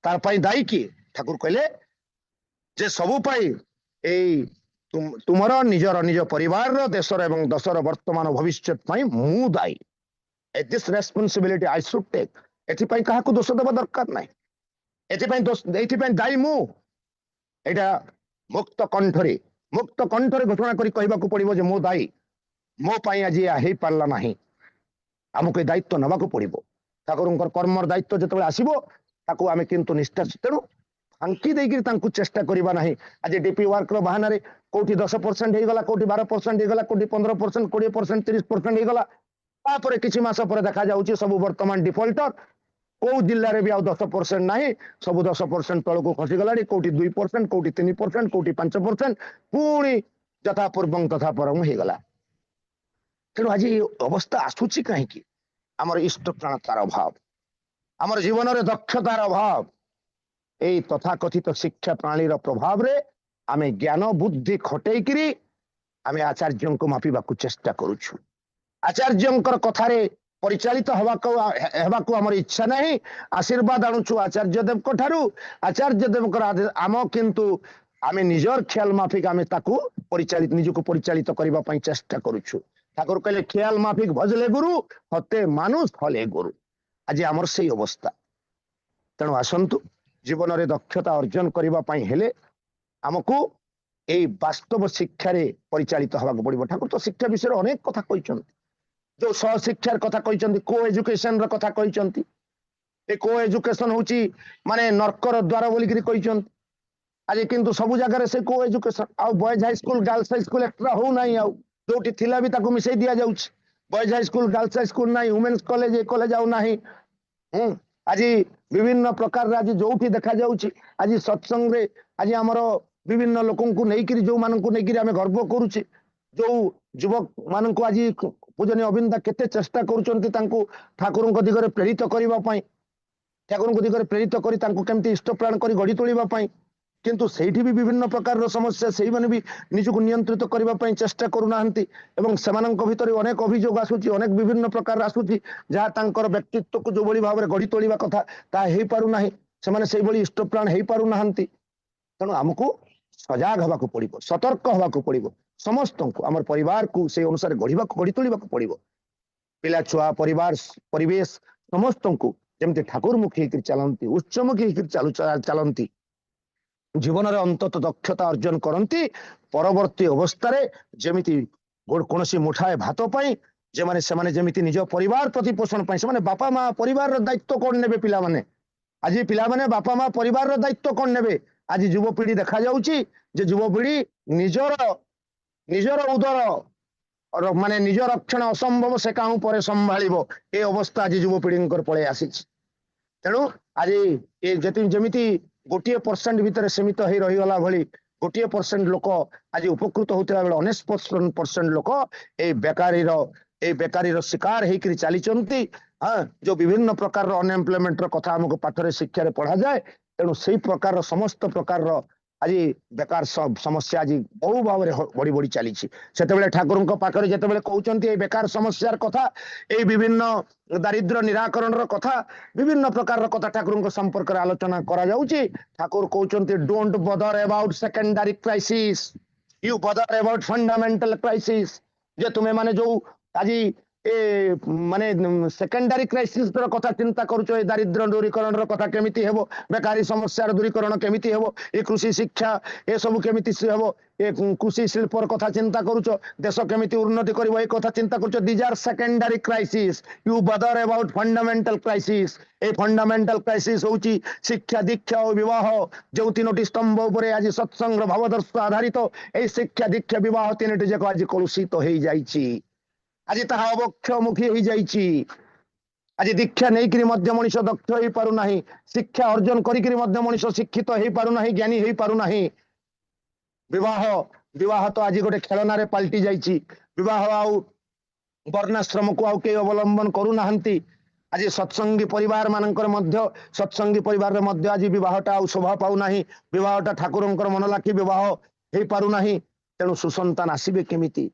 ତାର ପାଇଁ ଦାୟୀ କିଏ? ଠାକୁର କହିଲେ ଯେ ସବୁ ପାଇଁ ଏଇ ତୁମର ନିଜର ନିଜ ପରିବାରର, ଦେଶର ଏବଂ ଦଶର ବର୍ତ୍ତମାନ ଭବିଷ୍ୟତ ପାଇଁ ମୁଁ ଦାୟୀ। This responsibility I should take. ଏଥିପାଇଁ କାହାକୁ ଦୋଷ ଦେବା ଦରକାର ନାହିଁ। ଏଥିପାଇଁ ଦାୟୀ ମୁଁ। ଏଇଟା ମୁକ୍ତ କଣ୍ଠରେ ଘୋଷଣା କରି କହିବାକୁ ପଡିବ ଯେ ମୁଁ ଦାୟୀ, ମୋ ପାଇଁ ଆଜି ଏହା ହେଇପାରିଲା ନାହିଁ। ଆମକୁ ଏ ଦାୟିତ୍ୱ ନେବାକୁ ପଡିବ। ଠାକୁରଙ୍କର କର୍ମର ଦାୟିତ୍ୱ ଯେତେବେଳେ ଆସିବ ତାକୁ ଆମେ କିନ୍ତୁ ନିଷ୍ଠା, ତେଣୁ ଫାଙ୍କି ଦେଇକିରି ତାଙ୍କୁ ଚେଷ୍ଟା କରିବା ନାହିଁ। ଆଜି ଡିପି ୱାର୍କର ବାହାନାରେ କୋଉଠି 10% ହେଇଗଲା, କୋଉଠି 12% ହେଇଗଲା, କୋଉଠି 15%, 20%, 30% ହେଇଗଲା। ତାପରେ କିଛି ମାସ ପରେ ଦେଖାଯାଉଛି ସବୁ ବର୍ତ୍ତମାନ ଡିଫଲ୍ଟର। କୋଉ ଜିଲ୍ଲାରେ ବି ଆଉ 10% ନାହିଁ, ସବୁ 10% ତଳକୁ ଖସିଗଲାଣି। କୋଉଠି 2%, କୋଉଠି 3%, କୋଉଠି 5%, ପୁଣି ଯଥା ପୂର୍ବଂ ତଥା ପରଂ ହେଇଗଲା। ତେଣୁ ଆଜି ଏ ଅବସ୍ଥା ଆସୁଛି କାହିଁକି? ଆମର ଇଷ୍ଟ ପ୍ରାଣତାର ଅଭାବ, ଆମର ଜୀବନରେ ଦକ୍ଷତାର ଅଭାବ। ଏଇ ତଥାକଥିତ ଶିକ୍ଷା ପ୍ରାଣୀର ପ୍ରଭାବରେ ଆମେ ଜ୍ଞାନ ବୁଦ୍ଧି ଖଟେଇକିରି ଆମେ ଆଚାର୍ଯ୍ୟଙ୍କୁ ମାପିବାକୁ ଚେଷ୍ଟା କରୁଛୁ। ଆଚାର୍ଯ୍ୟଙ୍କର କଥାରେ ପରିଚାଳିତ ହେବାକୁ ଆମର ଇଚ୍ଛା ନାହିଁ। ଆଶୀର୍ବାଦ ଆଣୁଛୁ ଆଚାର୍ଯ୍ୟ ଦେବଙ୍କ ଠାରୁ। ଆଚାର୍ଯ୍ୟ ଦେବଙ୍କର ଆମ କିନ୍ତୁ ଆମେ ନିଜର ଖ୍ୟାଲ ମାଫିକ ଆମେ ତାକୁ ନିଜକୁ ପରିଚାଳିତ କରିବା ପାଇଁ ଚେଷ୍ଟା କରୁଛୁ। ଠାକୁର କହିଲେ ଖ୍ୟାଲ ମାଫିକ ଭଜଲେ ଗୁରୁ, ହତେ ମାନୁଷ ହଲେ ଗୁରୁ। ଆଜି ଆମର ସେଇ ଅବସ୍ଥା। ତେଣୁ ଆସନ୍ତୁ, ଜୀବନରେ ଦକ୍ଷତା ଅର୍ଜନ କରିବା ପାଇଁ ହେଲେ ଆମକୁ ଏଇ ବାସ୍ତବ ଶିକ୍ଷାରେ ପରିଚାଳିତ ହେବାକୁ ପଡିବ। ଠାକୁର ତ ଶିକ୍ଷା ବିଷୟରେ ଅନେକ କଥା କହିଛନ୍ତି। ଯୋଉ ସହଶିକ୍ଷାର କଥା କହିଛନ୍ତି, କୋ ଏଜୁକେସନର କଥା କହିଛନ୍ତି। ଏ କୋ ଏଜୁକେସନ ହଉଛି ମାନେ ନର୍କର ଦ୍ୱାର ବୋଲିକିରି କହିଛନ୍ତି। ଆଜି କିନ୍ତୁ ସବୁ ଜାଗାରେ ସେ କୋ ଏଜୁକେସନ, ଆଉ boys high school girls high school extra ହଉନାହିଁ। ଆଉ ଯୋଉଠି ଥିଲା ବି ତାକୁ ମିଶେଇ ଦିଆଯାଉଛି। ବଏଜ ହାଇସ୍କୁଲ ଗାର୍ଲସ ହାଇସ୍କୁଲ ନାହିଁ, ଓମେନ୍ସ କଲେଜ ଏ କଲେଜ ଆଉ ନାହିଁ। ଆଜି ବିଭିନ୍ନ ପ୍ରକାରର ଆଜି ଯୋଉଠି ଦେଖାଯାଉଛି, ଆଜି ସତ୍ସଙ୍ଗରେ ଆଜି ଆମର ବିଭିନ୍ନ ଲୋକଙ୍କୁ ନେଇକିରି, ଯୋଉମାନଙ୍କୁ ନେଇକିରି ଆମେ ଗର୍ବ କରୁଛେ, ଯୋଉ ଯୁବକ ମାନଙ୍କୁ ଆଜି ପୂଜନୀୟ ଅବିନ୍ଦା କେତେ ଚେଷ୍ଟା କରୁଛନ୍ତି ତାଙ୍କୁ ଠାକୁରଙ୍କ ଦିଗରେ ପ୍ରେରିତ କରିବା ପାଇଁ, ଠାକୁରଙ୍କ ଦିଗରେ ପ୍ରେରିତ କରି ତାଙ୍କୁ କେମିତି ଇଷ୍ଟପ୍ରାଣ କରି ଗଢି ତୋଳିବା ପାଇଁ। କିନ୍ତୁ ସେଇଠି ବି ବିଭିନ୍ନ ପ୍ରକାରର ସମସ୍ୟା, ସେଇମାନେ ବି ନିଜକୁ ନିୟନ୍ତ୍ରିତ କରିବା ପାଇଁ ଚେଷ୍ଟା କରୁନାହାନ୍ତି। ଏବଂ ସେମାନଙ୍କ ଭିତରେ ଅନେକ ଅଭିଯୋଗ ଆସୁଛି, ଅନେକ ବିଭିନ୍ନ ପ୍ରକାର ଆସୁଛି, ଯାହା ତାଙ୍କର ବ୍ୟକ୍ତିତ୍ୱକୁ ଯୋଉଭଳି ଭାବରେ ଗଢି ତୋଳିବା କଥା ତାହା ହେଇପାରୁନାହିଁ। ସେମାନେ ସେଇଭଳି ଇଷ୍ଟପ୍ରାଣ ହେଇପାରୁନାହାନ୍ତି। ତେଣୁ ଆମକୁ ସଜାଗ ହେବାକୁ ପଡିବ, ସତର୍କ ହେବାକୁ ପଡିବ। ସମସ୍ତଙ୍କୁ ଆମର ପରିବାରକୁ ସେଇ ଅନୁସାରେ ଗଢି ତୋଳିବାକୁ ପଡିବ। ପିଲା ଛୁଆ, ପରିବାର, ପରିବେଶ ସମସ୍ତଙ୍କୁ ଯେମିତି ଠାକୁରମୁଖୀ ହେଇକିରି ଚାଲନ୍ତି, ଉଚ୍ଚମୁଖୀ ହେଇକିରି ଚାଲନ୍ତି, ଜୀବନରେ ଅନ୍ତତଃ ଦକ୍ଷତା ଅର୍ଜନ କରନ୍ତି। ପରବର୍ତ୍ତୀ ଅବସ୍ଥାରେ ଯେମିତି କୌଣସି ମୁଠାଏ ଭାତ ପାଇଁ ସେମାନେ ଯେମିତି ନିଜ ପରିବାର ପ୍ରତିପୋଷଣ ପାଇଁ ସେମାନେ ବାପା ମା ପରିବାରର ଦାୟିତ୍ୱ କଣ ନେବେ? ପିଲାମାନେ ଆଜି ପିଲାମାନେ ବାପା ମା ପରିବାରର ଦାୟିତ୍ୱ କଣ ନେବେ? ଆଜି ଯୁବପିଢି ଦେଖାଯାଉଛି ଯେ ଯୁବପିଢି ନିଜର ଉଦର ମାନେ ନିଜ ରକ୍ଷଣ ଅସମ୍ଭବ, ସେ କାହୁଁ ପରେ ସମ୍ଭାଳିବ, ଏ ଅବସ୍ଥା ଆଜି ଯୁବପିଢିଙ୍କର ପଳେଇ ଆସିଛି। तेणु आज ये जमी 1% भितर सीमित हो रहीगला भली 1% लोक आज उपकृत होता बेले 19% लोक ये बेकारी शिकार होकर चली। हाँ, जो विभिन्न प्रकार अनएम्प्लॉयमेंट कथा आमको पाठरे शिक्षा पढ़ा जाए। तेणु से प्रकार समस्त प्रकार आज बेकार समस्या आज बहु भाव में बढ़ी बढ़ी चली। से ठाकुर पाखे जिते कहते बेकार समस्यार कथा ये विभिन्न दारिद्र निराकरण कथा विभिन्न प्रकार कथा ठाकुर संपर्क आलोचना करा जाउची। ठाकुर कहते डोंट बदर about secondary crisis, you bother about fundamental crisis. जे तुम्हें माने जो आज ए माने सेकेंडरी क्राइसिस कथा चिंता करूचो, ए दारिद्र दूरीकरण कथा केमिति हेबो, बेकारी समस्या दूरीकरण केमिति हेबो, ए कृषि शिक्षा ए सब केमिति हेबो, ए कृषि शिल्पर कथा चिंता करूचो, देश केमिति उन्नति करबो ए कथा चिंता करूचो। These are secondary crisis, you bother about fundamental crisis. ए फंडामेंटल क्राइसिस होची शिक्षा दीक्षा और विवाह, जो तीनोटी स्तंभ उपरे आज सत्संग भावदर्श आधारित ए शिक्षा दीक्षा विवाह तीनोटी जाक आज कलुषित हो जाइछि। आज ताहा अवक्षमुखी हो जाइछि। आज दीक्षा नहीं मनीष दक्ष हो पारु नाही, शिक्षा अर्जन करी मनीष शिक्षित हो पारु नाही, ज्ञानी हो पारु नाही। विवाह विवाह तो आज गोटे खेलना पलटि जाइछि। विवाह आउ वर्णाश्रम को आउ के अवलंबन करू नाहंती। आज सत्संगी परिवार मानकर मध्य सत्संगी परिवार रे मध्य आज विवाहटा आउ शोभा पाउ नाही। विवाहटा ठाकुरंकर मन लाखी विवाह हो पारु नाही। तेणु सुसंतान आसीबे केमिति?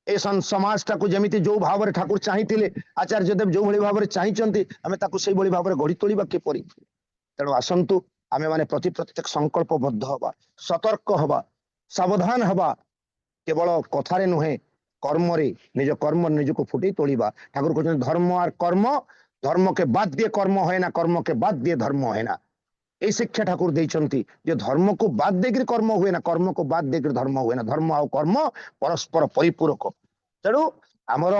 ए समाजटा को जमीती जो भाव में ठाकुर चाहिए, आचार्य देव जो भाई भाव में चाहिए आम से भाव में गढ़ी तोड़ा किपरि। तेणु आसतु आमे माने प्रति प्रत्येक संकल्पबद्ध हवा, सतर्क हवा, सावधान हवा। केवल कथारे नुहे कर्म रे निज कर्म निज को फुटे तोड़ा। ठाकुर कहते धर्म और कर्म, धर्म के बाद दिए कर्म है ना, कर्म के बाद दिए धर्म है ना। ये शिक्षा ठाकुर देइछंती जे धर्म को बाद देकर कर्म हुए ना, कर्म को बाद देकर धर्म हुए ना। धर्म और कर्म परस्पर परिपूरक। तेणु आमर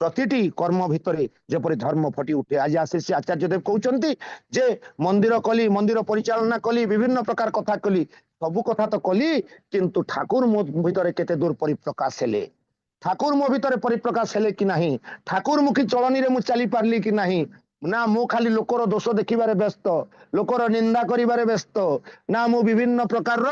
प्रतिटी कर्म भितर जपरी धर्म फटी उठे। आज आशीष आचार्य देव कहते जे मंदिर कली, मंदिर परिचालना कली, विभिन्न प्रकार कथा कली, सबु कथा तो कली, किंतु ठाकुर मो भितर केते दूर परिप्रकाश हेले, ठाकुर मो भितर परिप्रकाश हेले कि नहीं, ठाकुर मुखी चलनी रे मु चली पारली कि नहीं ना, मु खाली लोकर दोष देखिबारे व्यस्त, लोकर निंदा करिबारे व्यस्त ना, मु विभिन्न प्रकार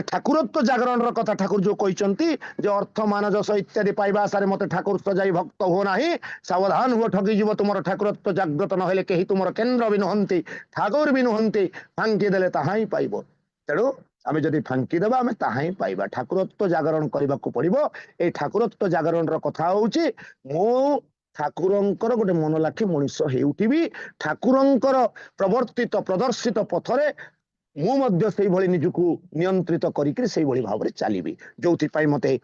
ठाकुरत्व जागरण कथा ठाकुर जो कहते जे अर्थ मान जस इत्यादि पाइबा आशारे मते ठाकुर सजाई भक्त हो नाही, सावधान हुओ ठगी जीव तुमर ठाकुरत्व जागृत न हेले केही तुमर केन्द्र भी नुहंती, ठाकुर भी नुहंती, फांकी देले ताहा ही पाइबो। तेणु आमे जदि फांकी देबा आमे ताहा ही पाइबा। ठाकुरत्व जागरण करबा को पड़िबो। ए ठाकुरत्व जागरण कथा होउची मु ठाकुरंकर गोटे मन लाखी मनीष हेउठिबी, ठाकुरंकर प्रवर्तित प्रदर्शित पथरे मु मध्य सेई भली निजको नियंत्रित करिकरी सेई भली भाव रे चलीबी। जोथि पई मते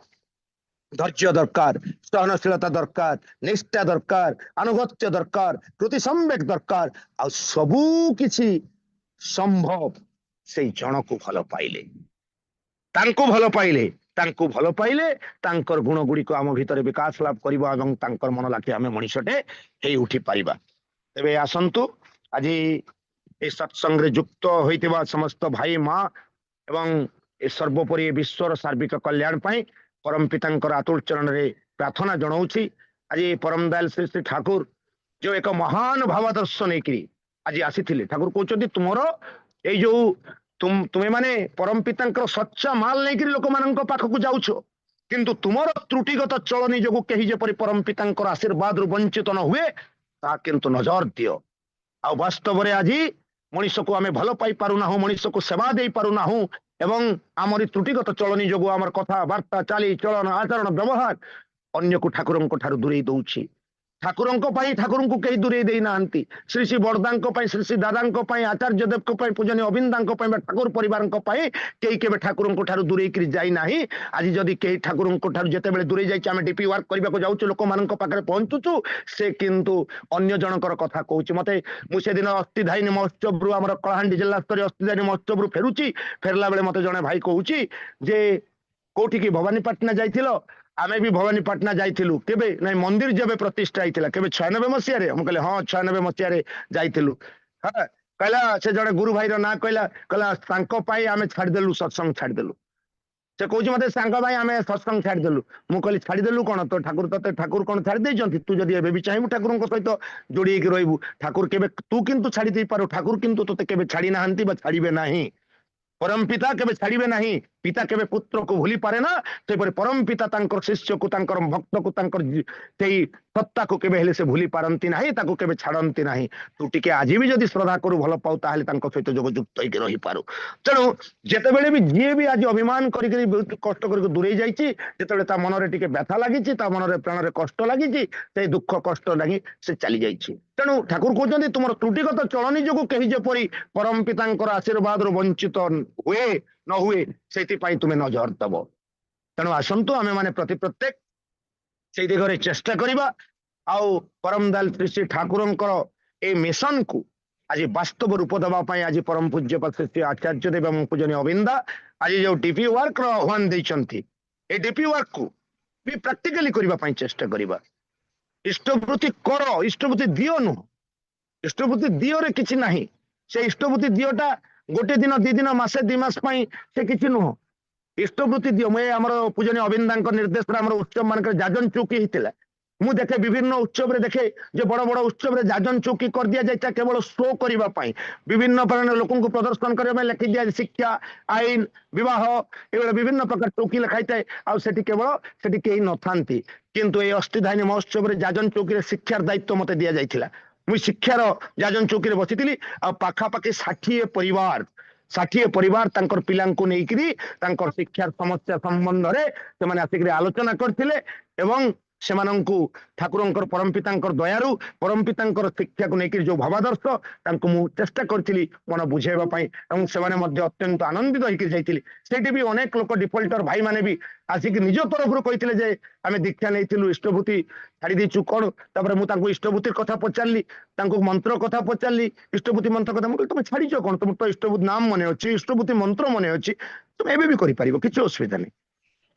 धैर्य दरकार, सहनशीलता दरकार, निष्ठा दरकार, अनुगत्य दरकार, कृति संवेक दरकार, आ सबु किछि संभव सेई जन को भल पाइले, तांको भल पाइले, तांको भल पाइले तांकर गुण गुड़ी को आम भितर विकास लाभ करिबा एवं तांकर मन लाखि आमे मनीषटे हे उठी पारिबा। तेबे आसंतु आज ए सत्संग रे युक्त होइतिबा समस्त भाई माँ एवं ए सर्वोपरि विश्वर सार्विक कल्याण पाई परम पितांकर आतुल चरण रे प्रार्थना जनाउछि। आज परम दयाल श्री श्री ठाकुर जो एक महान भावादर्श नेकरी आज आसीथिले। ठाकुर कहउछथि तुमरो ए जो तुम्हें माने परम पितांकर सच्चा माल नहीं लोक मान पाखक जाउछ, किंतु तुमर त्रुटिगत चलनी जो कहीं जपरी परम पितांकर आशीर्वाद रु वंचित न हुए ता किंतु नजर दियो। आ वास्तव रे आज मनीष को आमे भल पाई पारु नाहु, मनीष को सेवा दे पारु नाहु एवं आमरी त्रुटिगत चलनी जो आमर कथा वार्ता चाली चलन आचरण व्यवहार अन्य को ठाकुर ठारू दूरे दउछि। ठाकुर ठाकुर को कहीं दूरे दे नांती। श्री श्री बरदा श्री श्री दादा आचार्य देव पूजनीय अविंदा ठाकुर परिवार कई के ठाकुर ठारू दूरे जाई नाही। आज जदि कई ठाकुर ठारू जेते बेले दूरे जाई आमे डीपी वर्क करबा को जाउछु, लोक मानक पाखरे पहुंचुछु, से किंतु अन्य जनकर कथा कहूछि। मते मु से दिन अस्थिधायिनी महोत्सव रु हमर कलाहांडी जिला स्तरीय अस्थिधायिनी महोत्सव रु फेरुछि। फेरला बेले मते जने भाई कहूछि जे कोठी की भवानीपाटना जाइथिलो। आमे भी भवानीपाटना जाइथिलु केबे नै मंदिर जेबे प्रतिष्ठा आइथिला केबे 96 मसिया रे। हम कहले हां 96 मसिया रे जाइथिलु। हां कहला से जड़े गुरु भाई रो ना कहला कहला तांको पाई आमे छाड़ देलु, सत्संग छाड़ देलु। से कौन मत सांग भाई आम सत्संग छाड़देलु मु कहली छाड़देलु कौन तो ठाकुर ते ठाकुर कौन छाड़ी देइछंती तू जदि एबे भी चाहबू ठाकुर सहित जोड़ी होकर रहबू ठाकुर केबे तू किंतु छाड़ी दे पारो ठाकुर किंतु तोते केबे छाड़ी नाहंती बा छाड़ीबे नाही परम पिता केबे छाड़ीबे नाही पिता केबे पुत्र को भूली पारे ना से परम पिता तांकर शिष्य को तांकर भक्त को तांकर सेई सत्ता को केबे हेले से भूली पारंती नाही ताको केबे छाड़ंती नाही तू टिके आज भी जदि श्रद्धा करू भल पाऊ ताहले तांको सहित जोगयुक्त होइके रही पारू तेणु जेतेबेले भी जी भी आज अभिमान करी बहुत कष्ट करके दूरे जाइछि जेतेबेले ता मनरे टिके व्यथा लागिछि ता मनरे प्राणरे कष्ट लागिछि से दुख कष्ट लागि से चली जाइछि तेणु ठाकुर कहते तुम त्रुटिगत चलनी जो कहीं जेपरी परम पितांकर आशीर्वाद वंचित हुए न हुए से तुम्हें नजर दब तेणु आसतु आम मैंने प्रति प्रत्येक से दिगरे चेष्टा करवा आउ परम दयाल श्री श्री ठाकुरंकर ए मिशन को आज वास्तव रूप देवाई आज परम पूज्य श्री श्री आचार्य देव एवं पूजनीय अविंदा आज जो डीपी वर्क आह्वान देते डीपी वर्क को भी प्रैक्टिकली करने चेष्टा करवा इष्टवृत्ति कर इष्टवृत्ति दियो नुह इष्टवृत्ति दियो रे किछि नाही से इष्टवृत्ति दियोटा गोटे दिन दी दिन मासे दी मास से किछि नुह इष्टवृत्ति दियो मैं आमर पूजनीय अविंदा निर्देश आम उत्सव मान जाजन चौकी होता मु देखे विभिन्न उत्सव रे देखे जो बड़ बड़ उत्सव रे जाजन चौकी कर दिया जाए केवल शो करने विभिन्न प्रकार लोक प्रदर्शन करने लिखि दिया शिक्षा आईन विवाह ये विभिन्न प्रकार चौकी लिखाई थाए आठी केवल से कहीं न था किंतु ये अष्टिधानी महोत्सव रे जाजन चौकी रे शिक्षार दायित्व मत दि जाइथिला मुई शिक्षार जाजन चौकी रे बसिथिली आ पाखापाखि 60 परिवार 60 परिवार तांकर पिलांको नेइकरी तांकर शिक्षार समस्या संबंध रे से माने आसिकरी आलोचना करथिले एवं सेमानंकु ठाकुरंकर परम पितांकर दयारु परम पितांकर शिक्षा को लेकर जो भावादर्श तांको मु चेष्टा करथिली मन बुझेबा पई एवं सेमाने मध्ये अत्यंत आनंदित होइके जाइथिली सेठी भी अनेक लोक डिफॉल्टर भाई माने भी आसिक निज तरफ रु कहिथिले जे आमे दीक्षा नेइथिलु इष्टभूति छाड़ी देछु कोन तापर मु तांको इष्टभूतिर कथा पचारली तांको मंत्र कथा पचारली इष्टभूति मंत्र कथा मु तुम छाड़ीचो कोन तुम तो इष्टभूति नाम मने अछि इष्टभूति मंत्र मने अछि तुम एबे भी करि परिबो किछ असुविधा नै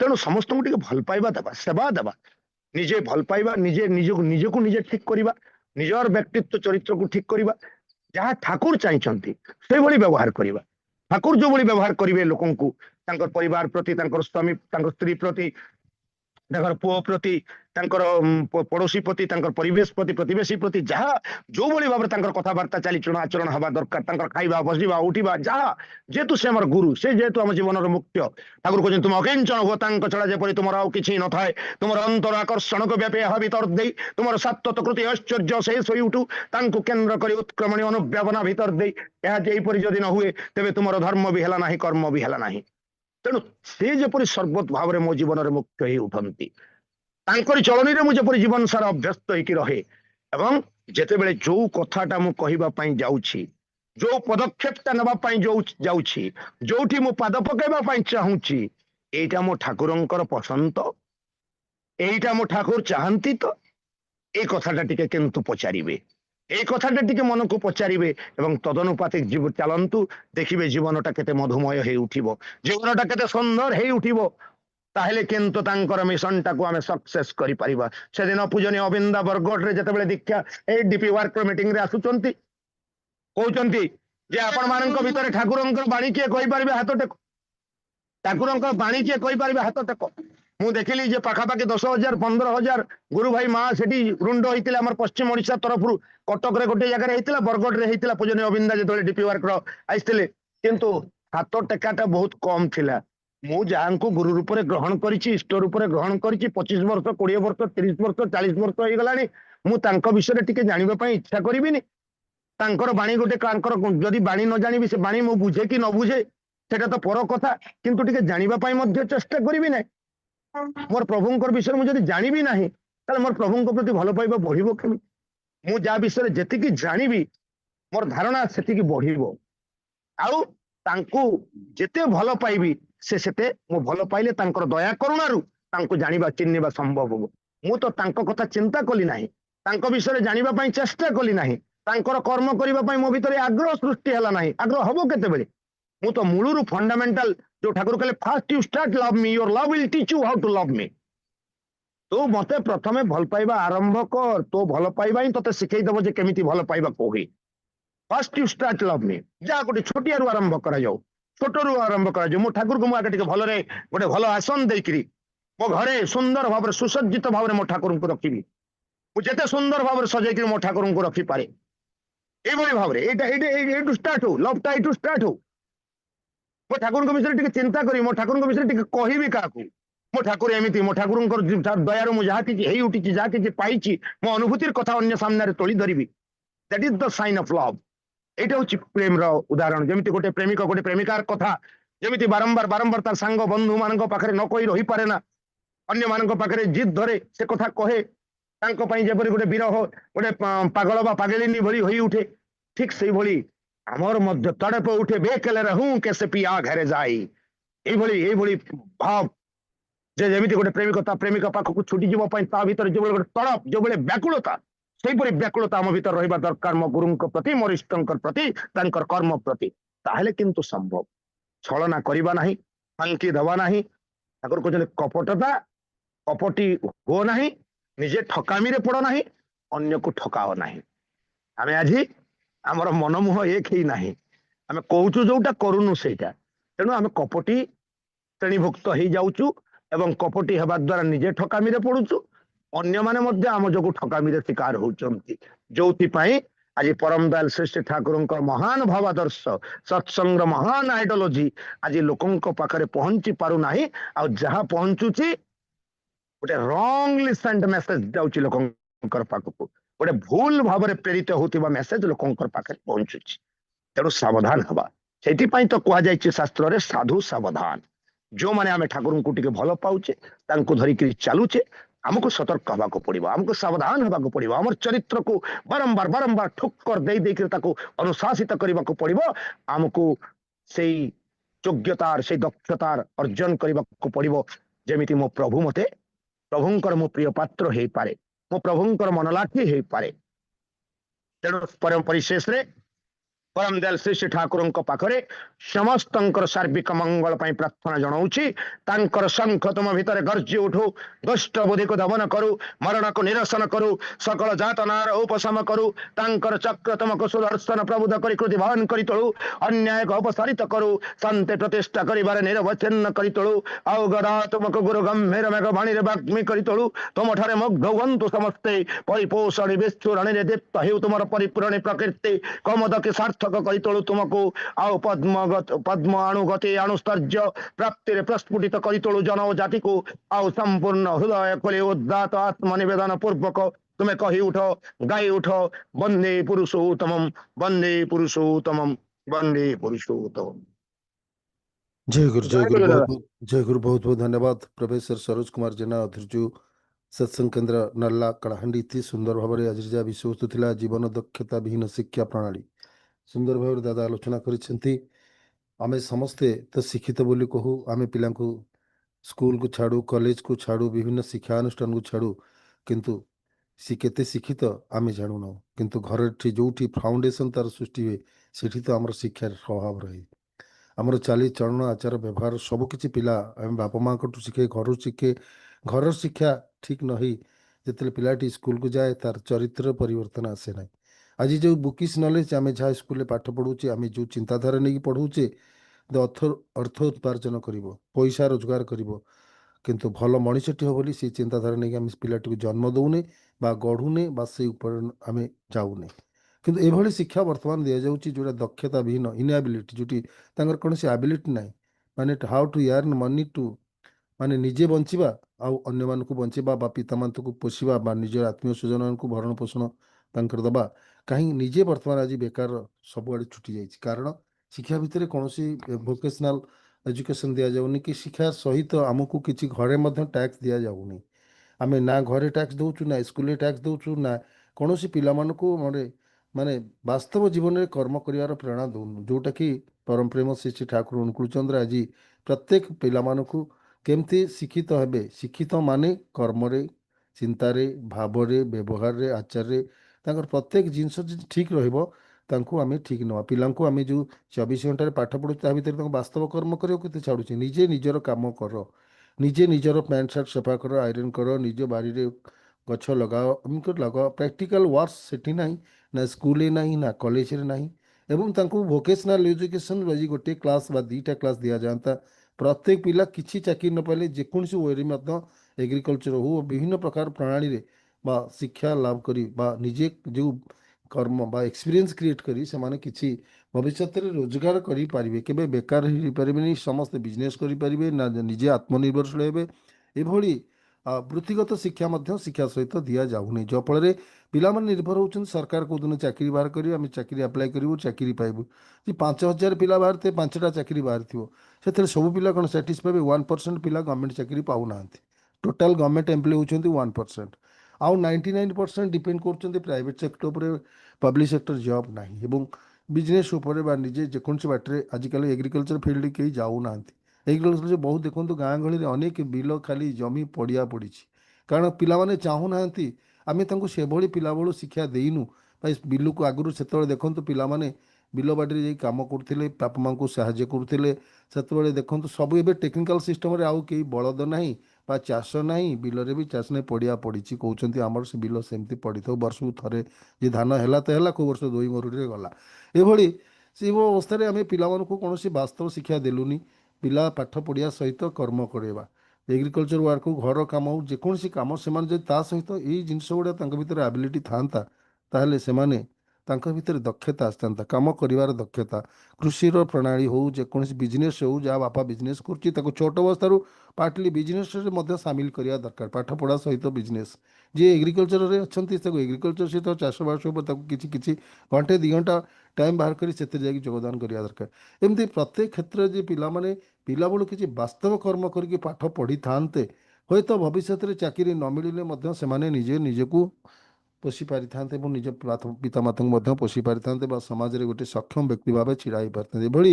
तेणु समस्त को भल पाइबा देबा सेवा देबा निजे भल पाइबा निजे निजको निजे ठीक करिबा निजर व्यक्तित्व चरित्र को ठीक करिबा जहाँ ठाकुर चाहिए से भली व्यवहार करिबा ठाकुर जो भली व्यवहार करिवे लोकन को तांकर परिवार प्रति तांकर स्वामी तांकर स्त्री प्रति तांकर पुओ प्रति तांकर पड़ोशी प्रति तांकर परिवेश प्रति प्रतिवेशी प्रति जहाँ जो भली भाव तांकर कथाबार्ता चालीचरण आचरण हवा दरकार तांकर खाइबा बसिबा उठिबा जहाँ जेतु से हमर गुरु से जेतु हम जीवन मुख्य ठाकुर कहते तुम अकिंचन हो तांक छड़ा जेपरि तुमर आउ किछि न थाए तुमर अंतर आकर्षण को व्यापे हा भीतर दे तुमर सत्त्व कृति ऐश्वर्य शेष होई उठू तांको केंद्र करी उत्क्रमणी अनुव्यापना भीतर दे यह जेपरि जदि न हुए तेबे तुमर धर्म भी हला नाही कर्म भी हला नाही तेणु से जेपरि सर्वत भाव रे मो जीवन रे मुख्य ही उठंती तांकरी चलनी रे मु जेपरि जीवन सारा अभ्यस्त होइकी रहे एवं जेतेबेले जो कथाटा मु कहिबा पई जाउछि जो पदक्षेपटा नबा पई जाउछि जोठी मु पाद पकेबा पई चाहूछि एटा मो ठाकुरंकर पसंद एटा मो ठाकुर चाहंती तो ए कथाटा टिके किंतु पचारिबे ए कथाटा टिके मन को पचारिबे एवं तदनुपातिक जीव चलंतु देखिबे जीवनटा केते मधुमय हे उठिबो जीवनटा केते सुंदर हे उठिबो ताहले किंतु तांकर मिशन टाको आमे सक्सेस करि परिबा से दिन पूजनीय अविंदा बरगढ़ रे जतेबेले दीक्षा ए डीपी वर्क मीटिंग रे आसुचंती कहउचंती जे आपण मानक भितर ठाकुरंकर बाणी के कहि परिबे हाथ टेक ठाकुरंकर बाणी के कहि परिबे हाथ टेक मु देखिली जे पाखापाखि 10,000 15,000 गुरु भाई माँ सेठी रुंड होइतिला हमर पश्चिम ओडिशा तरफ रु कटक रे गोटे जगह रे हेतिला बरगढ़ रे हेतिला पूजनीय अविंदा जेतले डीपी वर्क रो आइतिले किंतु हाथ टेकाटा बहुत कम थिला मु जहाँ को गुरु रूप में ग्रहण करिछि इष्ट रूप में ग्रहण करिछि 25 वर्ष 20 वर्ष 30 वर्ष 40 वर्ष हो गलानी मु तांको विषय रे टिके जानिबा पई इच्छा करिबिनी तांकर बाणी गोटे तांकर जदि बाणी न जानिबि से बाणी मु बुझे कि न बुझे सेटा तो पर कथा किंतु टिके जानिबा पई मध्य चेष्टा करिबि नै मोर प्रभुंकर विषय मु जदि जानिबि नाही ताले मोर प्रभुंक प्रति भलो पाइबा बढ़िबो केमि मु जा विषय जेति कि जानिबि मोर धारणा सेति कि बढ़िबो आउ तांको जेते भलो पाइबि से सेते मो भलो पाइले तांकर दया करुणारु तांको जानिबा चिन्हिबा संभव हो मु तो तांको कथा चिंता कली नाही तांको विषय जानिबा पई चेष्टा कली नाही तांकर कर्म करिबा पई मो भितरे आग्रह सृष्टि हला नाही आग्रह हबो केते बेले मु तो मूलरु फंडामेंटल जो ठाकुर कहले first you start love me your love will teach you how to love me तो मते प्रथमे भल पाइबा आरंभ कर तो भल पाइबा ही तते सिखै दबो जे केमिति भल पाइबा कोही फर्स्ट यू स्टार्ट लव मी जा गोटे छोटियारु आरंभ करा जाऊ छोटरू आरंभ कर मो ठाकुर को मुझे टे भल गोटे भल आसन देकरी मो घरे सुंदर भाव सुसज्जित भाव मो ठाकुर को रखी मुझे सुंदर भाव सजैक मो ठाकुर को रखिपे ये भाव में स्टार्ट हो लवटा यू स्टार्ट हो मो ठाकुर विषय टे चिंता करी मो ठाकुर विषय टे कहबी क्या मो ठाकुर एमती मो ठाकुर दयार मुझे जहाँ किसी उठी जहाँ किसी पाई मो अनुभूतिर कथा अन्य सामने तोली धरबी that is the sign of love एटा हूँ प्रेम उदाहरण जमी गोटे प्रेमिक गोटे प्रेमिकार कथा जमी बारंबार बारंबार तार सांग बंधु मान पाखे न कही रही पारे ना अन्य मान पाखे जिद धरे से कथा कहे जपरी गोटे विरह गोटे पागल बा पागलिनी भली होई उठे ठीक से भली आमर मध्य तड़प उठे बेकले रहूं कैसे पिया घरे जाई ये भाव जे जमी गोटे प्रेमिक प्रेमिका पाखक छुटी जीव भर जो गोटे तड़प जो व्याकुलता से व्याकुलता आम भर रहा दरकार मो गुरु प्रति मोर इष्ट प्रति कर्म प्रति ताहले किंतु संभव छलना करवा ना फांकी दवा ना ठाकुर कहते कपटता कपटी हो ना निजे ठकामी रे पड़ ना अन्य को ठकाओ ना आम आज आमर मनमुह एक ही ना आम कहूँ जोटा करूनु सेटा तेणु आम कपटी श्रेणीभुक्त हो जाऊँ एवं कपटी हवा द्वारा निजे ठकामी रे पड़ुचु अन्य माने आम जो ठकामी रे शिकार होती जो आज परम दयाल श्रेष्ठ ठाकुर महान भावादर्श सत्संग महान आइडियोलॉजी आज लोकों पाखे पहुंची पारना आ जहाँ पहुंचुची गोटे रॉन्गली सेंड मेसेज जाऊँच लोकों पाखक गोटे भूल भाव में प्रेरित होता मेसेज लोकों पाखे पहुंचुची तेणु सावधान हवा से तो कहुई शास्त्र रे साधु सावधान जो माने आम ठाकुर को टे भल पाचे धरिक चलुचे आमको सतर्क हवा पड़ो आमको सावधान हवा पड़ो आम चरित्र को बारंबार बारंबार ठोकर दे अनुशासित करने को पड़ो आमको से योग्यतार से दक्षतार अर्जन करने को पड़ो जमी मो प्रभु मते प्रभुंकर मो प्रिय पात्र हो पारे मो प्रभुंकर मनलाठी हो पारे तेणु परम परिशेष परम दयाल श्री श्री ठाकुर पाखरे समस्त सार्विक मंगल प्रार्थना जनाऊँगी शंख तुम भितर गर्जी उठू दुष्ट बुद्धि को दमन करू मरण को निरसन करू सकल जातनार उपशम करू चक्र तुमको सुदर्शन प्रबुद्ध कर कृतिभान कर तोलू अन्याय को अपसारित करू शांति प्रतिष्ठा कर निरवच्छिन्न कर तोलू आउ गदा तुमको गुरु गंभीर मेघ वाणी वाग्मी कर तोलू तुम ठारे मुग्ध हंतु समस्ते परिपोषणी विश्वरणी दीप्त हेउ तुम परिपूरणी प्रकृति कमद के सार्थक कर तोलू तुमको आउ पद्म अणुगति अणुस्तर्य प्राप्ति प्रस्फुटित कर तोलू जनजाति को आउ संपूर्ण हृदय खोले उदात आत्मनिवेदन पूर्वक तुम्हें कही उठ गाई उठ वंदे पुरुषोत्तम वंदे पुरुषोत्तम वंदे पुरुषोत्तम। जय गुरु जय गुरु जय गुरु बहुत बहुत धन्यवाद प्रोफेसर सरोज कुमार जेना अध्यक्ष सत्संग केन्द्र नल्ला कलाहांडी थी सुंदर भाव में आज विषय वस्तु थिला जीवन दक्षता विहीन शिक्षा प्रणाली सुंदर भाव दादा आलोचना करिसेंती आमे समस्ते तो शिक्षित बोली कहू आमे पिला को स्कूल को छाड़ू कॉलेज को छाड़ू विभिन्न शिक्षा अनुष्ठान को छाड़ू किंतु सी केते शिक्षित आमे जानू ना किंतु घर जो फाउंडेशन तार सृष्टि हुए सेठी तो आमर शिक्षार स्वभाव रहे आमर चाली चलन आचार व्यवहार सबकि पिला आम बापा माँ को शिखे घर शिक्षा ठीक नही जिते पिलाटी स्कूल को जाए तार चरित्र परिवर्तन आसे ना आज जो बुकिश नॉलेज आम जहाँ स्कूल पाठ पढ़ुचे आम जो चिंताधारा नहीं पढ़ुचे अर्थ उपार्जन कर पैसा रोजगार कर किंतु भल मनीषटी हो बोली से चिंताधारा नहीं आम पिलाटी को जन्म दौने बा गढ़ुने बा से ऊपर आम जाऊने किंतु एभली शिक्षा वर्तमान दि जाऊँगी जोटा दक्षता विहीन इनएबिलिटी जोटी कौन से एबिलिटी ना माने हाउ टू अर्न मनी टू माने निजे बंचिबा आउ अन्य मान को बंचिबा बा पिता माता को पोषिबा बा निज आत्मीय स्वजन को भरण पोषण तांकर दबा कहीं निजे वर्तमान आज बेकार सबुआड़े छुटी जाइए कारण शिक्षा भितर कौन भोकेशनाल एजुकेशन दि जाऊनी कि शिक्षा सहित आमको किसी घरे टैक्स दि जाऊनी आम ना घरे टैक्स दौचु ना स्कूल टैक्स दौचु ना कौन पिला माने वास्तव जीवन में कर्म कर प्रेरणा दौनु जोटा कि परम प्रेम श्री श्री ठाकुर अनुकूल चंद्र आज प्रत्येक पिला मानकु केमती शिक्षित हेबे शिक्षित माने कर्म चिंतारे भावरे व्यवहार रे आचार्य प्रत्येक जिनस ठीक रही ठीक ना पिला आम जो 24 घंटे पाठ पढ़ु भितर वास्तव कर्म करते छाड़ुचे निजे निजर काम कर निजे निजर पैंट सार्ट सफा कर आयरन कर निज बाड़ी गछ लगाओ लगाओ प्रैक्टिकल वर्क से ना ना स्कूल ना ना कॉलेज ना ଏବଂ ତାଙ୍କୁ ଭୋକେସନାଲ ଏଜୁକେସନ ଆଜି ଗୋଟିଏ କ୍ଲାସ୍ ବା ଦୁଇଟା କ୍ଲାସ୍ ଦିଆଯାଆନ୍ତା। ପ୍ରତ୍ୟେକ ପିଲା କିଛି ଚାକିରି ନ ପାଇଲେ ଯେକୌଣସି ୱେରେ ମଧ୍ୟ ଏଗ୍ରିକଲଚର ହଉ ବିଭିନ୍ନ ପ୍ରକାର ପ୍ରଣାଳୀରେ ବା ଶିକ୍ଷା ଲାଭ କରି ବା ନିଜେ ଯେଉଁ କର୍ମ ବା ଏକ୍ସପିରିଏନ୍ସ କ୍ରିଏଟ୍ କରି ସେମାନେ କିଛି ଭବିଷ୍ୟତରେ ରୋଜଗାର କରିପାରିବେ, କେବେ ବେକାର ହେଇପାରିବେନି, ସମସ୍ତେ ବିଜନେସ୍ କରିପାରିବେ ନା ନିଜେ ଆତ୍ମନିର୍ଭରଶୀଳ ହେବେ। ଏଭଳି ବୃତ୍ତିଗତ ଶିକ୍ଷା ମଧ୍ୟ ଶିକ୍ଷା ସହିତ ଦିଆଯାଉନି, ଯାହାଫଳରେ ପିଲାମାନେ ନିର୍ଭର ହେଉଛନ୍ତି ସରକାର କେଉଁଦିନ ଚାକିରି ବାହାର କରିବେ, ଆମେ ଚାକିରି ଆପ୍ଲାଏ କରିବୁ ଚାକିରି ପାଇବୁ। ଯେ 5,000 ପିଲା ବାହାରିଥିବେ 5ଟା ଚାକିରି ବାହାରିଥିବ, ସେଥିରେ ସବୁ ପିଲା କ'ଣ ସାଟିସ୍ଫାଏ? 1% ପିଲା ଗଭର୍ଣ୍ଣମେଣ୍ଟ ଚାକିରି ପାଉନାହାନ୍ତି। ଟୋଟାଲ ଗଭର୍ଣ୍ଣମେଣ୍ଟ ଏମ୍ପ୍ଲୟ ହେଉଛନ୍ତି 1%, ଆଉ 99% ଡିପେଣ୍ଡ କରୁଛନ୍ତି ପ୍ରାଇଭେଟ ସେକ୍ଟର ଉପରେ, ପବ୍ଲିକ ସେକ୍ଟର ଜବ୍ ନାହିଁ ଏବଂ ବିଜନେସ୍ ଉପରେ ବା ନିଜେ ଯେକୌଣସି ବାଟରେ ଆଜିକାଲି ଏଗ୍ରିକଲଚର ଫିଲ୍ଡ କେହି ଯାଉନାହାନ୍ତି। ଏଗ୍ରିକଲଚର ବହୁତ ଦେଖନ୍ତୁ ଗାଁ ଗହଳିରେ ଅନେକ ବିଲ ଖାଲି ଜମି ପଡ଼ିଆ ପଡ଼ିଛି, କାରଣ ପିଲାମାନେ ଚାହୁଁନାହାନ୍ତି। ଆମେ ତାଙ୍କୁ ସେଭଳି ପିଲାବେଳୁ ଶିକ୍ଷା ଦେଇନୁ। ଭାଇ ବିଲକୁ ଆଗରୁ ସେତେବେଳେ ଦେଖନ୍ତୁ ପିଲାମାନେ ବିଲ ବାଡ଼ିରେ ଯାଇ କାମ କରୁଥିଲେ, ବାପା ମାଆଙ୍କୁ ସାହାଯ୍ୟ କରୁଥିଲେ। ସେତେବେଳେ ଦେଖନ୍ତୁ ସବୁ ଏବେ ଟେକ୍ନିକାଲ ସିଷ୍ଟମରେ ଆଉ କେହି ବଳଦ ନାହିଁ ବା ଚାଷ ନାହିଁ, ବିଲରେ ବି ଚାଷ ନାହିଁ, ପଡ଼ିଆ ପଡ଼ିଛି। କହୁଛନ୍ତି ଆମର ସେ ବିଲ ସେମିତି ପଡ଼ିଥାଉ, ବର୍ଷକୁ ଥରେ ଯେ ଧାନ ହେଲା ତ ହେଲା, କେଉଁ ବର୍ଷ ଦୁଇ ମରୁଡ଼ିରେ ଗଲା। ଏଭଳି ସେଇଭଳି ଅବସ୍ଥାରେ ଆମେ ପିଲାମାନଙ୍କୁ କୌଣସି ବାସ୍ତବ ଶିକ୍ଷା ଦେଲୁନି। ପିଲା ପାଠ ପଢ଼ିବା ସହିତ କର୍ମ କରାଇବା, ଏଗ୍ରିକଲଚର ୱାର୍କ ହଉ, ଘର କାମ ହଉ, ଯେକୌଣସି କାମ ସେମାନେ ଯଦି ତା ସହିତ ଏଇ ଜିନିଷ ଗୁଡ଼ା ତାଙ୍କ ଭିତରେ ଆବିଲିଟି ଥାନ୍ତା, ତାହେଲେ ସେମାନେ ତାଙ୍କ ଭିତରେ ଦକ୍ଷତା ଆସିଥାନ୍ତା, କାମ କରିବାର ଦକ୍ଷତା। କୃଷିର ପ୍ରଣାଳୀ ହଉ, ଯେକୌଣସି ବିଜନେସ୍ ହଉ, ଯାହା ବାପା ବିଜନେସ୍ କରୁଛି ତାକୁ ଛୋଟ ଅବସ୍ଥାରୁ ପାର୍ଟଲି ବିଜନେସ୍ରେ ମଧ୍ୟ ସାମିଲ କରିବା ଦରକାର, ପାଠ ପଢ଼ା ସହିତ ବିଜନେସ୍। ଯିଏ ଏଗ୍ରିକଲଚରରେ ଅଛନ୍ତି ତାକୁ ଏଗ୍ରିକଲଚର ସହିତ ଚାଷବାସ ଉପରେ ତାକୁ କିଛି କିଛି ଘଣ୍ଟେ 2 ଘଣ୍ଟା ଟାଇମ୍ ବାହାର କରି ସେଥିରେ ଯାଇକି ଯୋଗଦାନ କରିବା ଦରକାର। ଏମିତି ପ୍ରତ୍ୟେକ କ୍ଷେତ୍ରରେ ଯେ ପିଲାମାନେ ପିଲାବେଳୁ କିଛି ବାସ୍ତବ କର୍ମ କରିକି ପାଠ ପଢ଼ିଥାନ୍ତେ, ହୁଏତ ଭବିଷ୍ୟତରେ ଚାକିରି ନ ମିଳିଲେ ମଧ୍ୟ ସେମାନେ ନିଜେ ନିଜକୁ ପୋଷି ପାରିଥାନ୍ତେ ଏବଂ ନିଜ ପିତାମାତାଙ୍କୁ ମଧ୍ୟ ପୋଷି ପାରିଥାନ୍ତେ ବା ସମାଜରେ ଗୋଟେ ସକ୍ଷମ ବ୍ୟକ୍ତି ଭାବେ ଛିଡ଼ା ହୋଇପାରିଥାନ୍ତେ। ଏଭଳି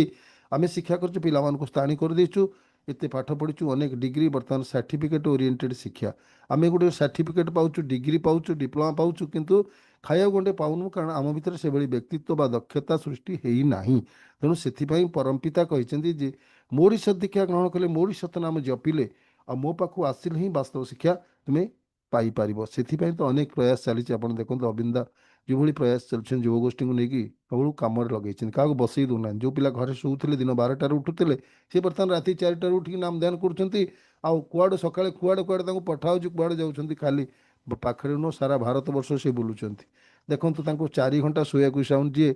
ଆମେ ଶିକ୍ଷା କରୁଛୁ, ପିଲାମାନଙ୍କୁ ସ୍ଥାଣୀ କରିଦେଇଛୁ, ଏତେ ପାଠ ପଢ଼ିଛୁ, ଅନେକ ଡିଗ୍ରୀ, ବର୍ତ୍ତମାନ ସାର୍ଟିଫିକେଟ୍ ଓରିଏଣ୍ଟେଡ଼ ଶିକ୍ଷା। ଆମେ ଗୋଟେ ସାର୍ଟିଫିକେଟ୍ ପାଉଛୁ, ଡିଗ୍ରୀ ପାଉଛୁ, ଡିପ୍ଲୋମା ପାଉଛୁ, କିନ୍ତୁ ଖାଇବାକୁ ଗଣ୍ଡେ ପାଉନୁ, କାରଣ ଆମ ଭିତରେ ସେଭଳି ବ୍ୟକ୍ତିତ୍ୱ ବା ଦକ୍ଷତା ସୃଷ୍ଟି ହେଇନାହିଁ। ତେଣୁ ସେଥିପାଇଁ ପରମପିତା କହିଛନ୍ତି ଯେ ମୋରି ସଦୀକ୍ଷା ଗ୍ରହଣ କଲେ, ମୋରି ସତ ନାମ ଜପିଲେ, ଆଉ ମୋ ପାଖକୁ ଆସିଲେ ହିଁ ବାସ୍ତବ ଶିକ୍ଷା ତୁମେ ପାଇପାରିବ। ସେଥିପାଇଁ ତ ଅନେକ ପ୍ରୟାସ ଚାଲିଛି। ଆପଣ ଦେଖନ୍ତୁ ଅବିନ୍ଦା ଯେଭଳି ପ୍ରୟାସ ଚାଲିଛନ୍ତି ଯୁବଗୋଷ୍ଠୀଙ୍କୁ ନେଇକି ସବୁଠୁ କାମରେ ଲଗେଇଛନ୍ତି, କାହାକୁ ବସେଇ ଦେଉନାହାନ୍ତି। ଯେଉଁ ପିଲା ଘରେ ଶୋଉଥିଲେ ଦିନ 12ଟାରୁ ଉଠୁଥିଲେ, ସେ ବର୍ତ୍ତମାନ ରାତି 4ଟାରୁ ଉଠିକି ନାମ ଧ୍ୟାନ କରୁଛନ୍ତି। ଆଉ କୁଆଡ଼େ ସକାଳେ କୁଆଡ଼େ କୁଆଡ଼େ ତାଙ୍କୁ ପଠାଉଛି, କୁଆଡ଼େ ଯାଉଛନ୍ତି, ଖାଲି ପାଖରେ ନୁହଁ ସାରା ଭାରତ ବର୍ଷ ସେ ବୁଲୁଛନ୍ତି। ଦେଖନ୍ତୁ ତାଙ୍କୁ 4 ଘଣ୍ଟା ଶୋଇବାକୁ ଚାହୁଁଛି, ଯିଏ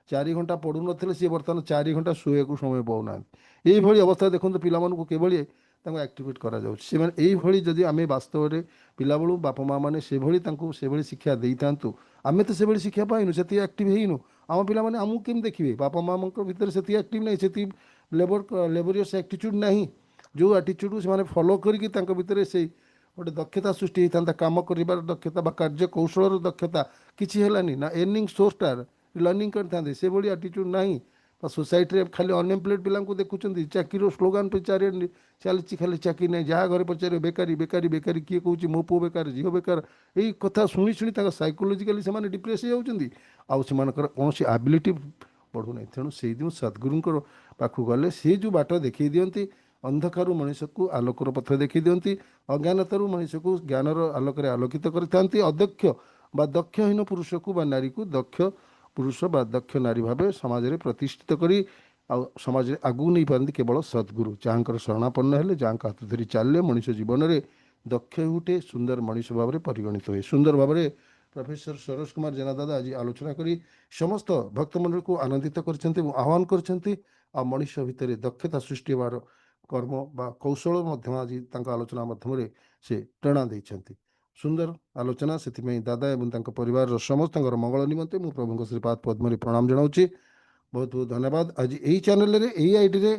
4 ଘଣ୍ଟା ପଢ଼ୁନଥିଲେ ସିଏ ବର୍ତ୍ତମାନ 4 ଘଣ୍ଟା ଶୋଇବାକୁ ସମୟ ପାଉନାହାନ୍ତି। ଏଇଭଳି ଅବସ୍ଥା ଦେଖନ୍ତୁ ପିଲାମାନଙ୍କୁ କିଭଳି ତାଙ୍କୁ ଆକ୍ଟିଭେଟ୍ କରାଯାଉଛି। ସେମାନେ ଏଇଭଳି ଯଦି ଆମେ ବାସ୍ତବରେ ପିଲାବେଳୁ ବାପା ମାଆ ମାନେ ସେଭଳି ତାଙ୍କୁ ସେଭଳି ଶିକ୍ଷା ଦେଇଥାନ୍ତୁ, ଆମେ ତ ସେଭଳି ଶିକ୍ଷା ପାଇନୁ, ସେତିକି ଆକ୍ଟିଭ୍ ହେଇନୁ। ଆମ ପିଲାମାନେ ଆମକୁ କେମିତି ଦେଖିବେ? ବାପା ମାଆଙ୍କ ଭିତରେ ସେତିକି ଆକ୍ଟିଭ୍ ନାହିଁ, ସେତିକି ଲେବରିୟସ୍ ଆଟିଚ୍ୟୁଡ଼୍ ନାହିଁ, ଯେଉଁ ଆଟିଚ୍ୟୁଡ଼୍ ସେମାନେ ଫଲୋ କରିକି ତାଙ୍କ ଭିତରେ ସେଇ ଗୋଟେ ଦକ୍ଷତା ସୃଷ୍ଟି ହେଇଥାନ୍ତା, କାମ କରିବାର ଦକ୍ଷତା ବା କାର୍ଯ୍ୟ କୌଶଳର ଦକ୍ଷତା କିଛି ହେଲାନି ନା, ଏର୍ନିଂ ସୋର୍ସଟା ଲର୍ଣ୍ଣିଂ କରିଥାନ୍ତେ, ସେଭଳି ଆଟିଚ୍ୟୁଡ଼୍ ନାହିଁ। ବା ସୋସାଇଟିରେ ଖାଲି ଅନଏମ୍ପ୍ଲଏଡ଼୍ ପିଲାଙ୍କୁ ଦେଖୁଛନ୍ତି, ଚାକିରିର ସ୍ଲୋଗାନ ଚାରିଆଡ଼େ ଚାଲିଛି, ଖାଲି ଚାକିରି ନାହିଁ, ଯାହା ଘରେ ପଚାରିବେ ବେକାରୀ ବେକାରୀ ବେକାରୀ, କିଏ କହୁଛି ମୋ ପୁଅ ବେକାର, ଝିଅ ବେକାର। ଏଇ କଥା ଶୁଣି ଶୁଣି ତାଙ୍କ ସାଇକୋଲୋଜିକାଲି ସେମାନେ ଡିପ୍ରେସ୍ ହେଇଯାଉଛନ୍ତି, ଆଉ ସେମାନଙ୍କର କୌଣସି ଆବିଲିଟି ବଢ଼ୁନାହିଁ। ତେଣୁ ସେଇଦିନ ସଦ୍ଗୁରୁଙ୍କର ପାଖକୁ ଗଲେ ସେ ଯେଉଁ ବାଟ ଦେଖାଇ ଦିଅନ୍ତି, ଅନ୍ଧକାରରୁ ମଣିଷକୁ ଆଲୋକର ପଥ ଦେଖାଇ ଦିଅନ୍ତି, ଅଜ୍ଞାନତାରୁ ମଣିଷକୁ ଜ୍ଞାନର ଆଲୋକରେ ଆଲୋକିତ କରିଥାନ୍ତି। ଅଦକ୍ଷ ବା ଦକ୍ଷହୀନ ପୁରୁଷକୁ ବା ନାରୀକୁ ଦକ୍ଷ ପୁରୁଷ ବା ଦକ୍ଷ ନାରୀ ଭାବେ ସମାଜରେ ପ୍ରତିଷ୍ଠିତ କରି ଆଉ ସମାଜରେ ଆଗକୁ ନେଇପାରନ୍ତି କେବଳ ସଦ୍ଗୁରୁ, ଯାହାଙ୍କର ଶରଣାପନ୍ନ ହେଲେ, ଯାହାଙ୍କ ହାତ ଧରି ଚାଲିଲେ ମଣିଷ ଜୀବନରେ ଦକ୍ଷ ଉଠେ, ସୁନ୍ଦର ମଣିଷ ଭାବରେ ପରିଗଣିତ ହୁଏ। ସୁନ୍ଦର ଭାବରେ ପ୍ରଫେସର ସରୋଜ କୁମାର ଜେନା ଦାଦା ଆଜି ଆଲୋଚନା କରି ସମସ୍ତ ଭକ୍ତମଣ୍ଡଳୀକୁ ଆନନ୍ଦିତ କରିଛନ୍ତି ଏବଂ ଆହ୍ୱାନ କରିଛନ୍ତି, ଆଉ ମଣିଷ ଭିତରେ ଦକ୍ଷତା ସୃଷ୍ଟି ହେବାର କର୍ମ ବା କୌଶଳ ମଧ୍ୟ ଆଜି ତାଙ୍କ ଆଲୋଚନା ମାଧ୍ୟମରେ ସେ ପ୍ରେରଣା ଦେଇଛନ୍ତି। ସୁନ୍ଦର ଆଲୋଚନା, ସେଥିପାଇଁ ଦାଦା ଏବଂ ତାଙ୍କ ପରିବାରର ସମସ୍ତଙ୍କର ମଙ୍ଗଳ ନିମନ୍ତେ ମୁଁ ପ୍ରଭୁଙ୍କ ଶ୍ରୀପାଦ ପଦ୍ମରେ ପ୍ରଣାମ ଜଣାଉଛି। ବହୁତ ବହୁତ ଧନ୍ୟବାଦ। ଆଜି ଏଇ ଚ୍ୟାନେଲରେ ଏଇ ଆଇଡ଼ିରେ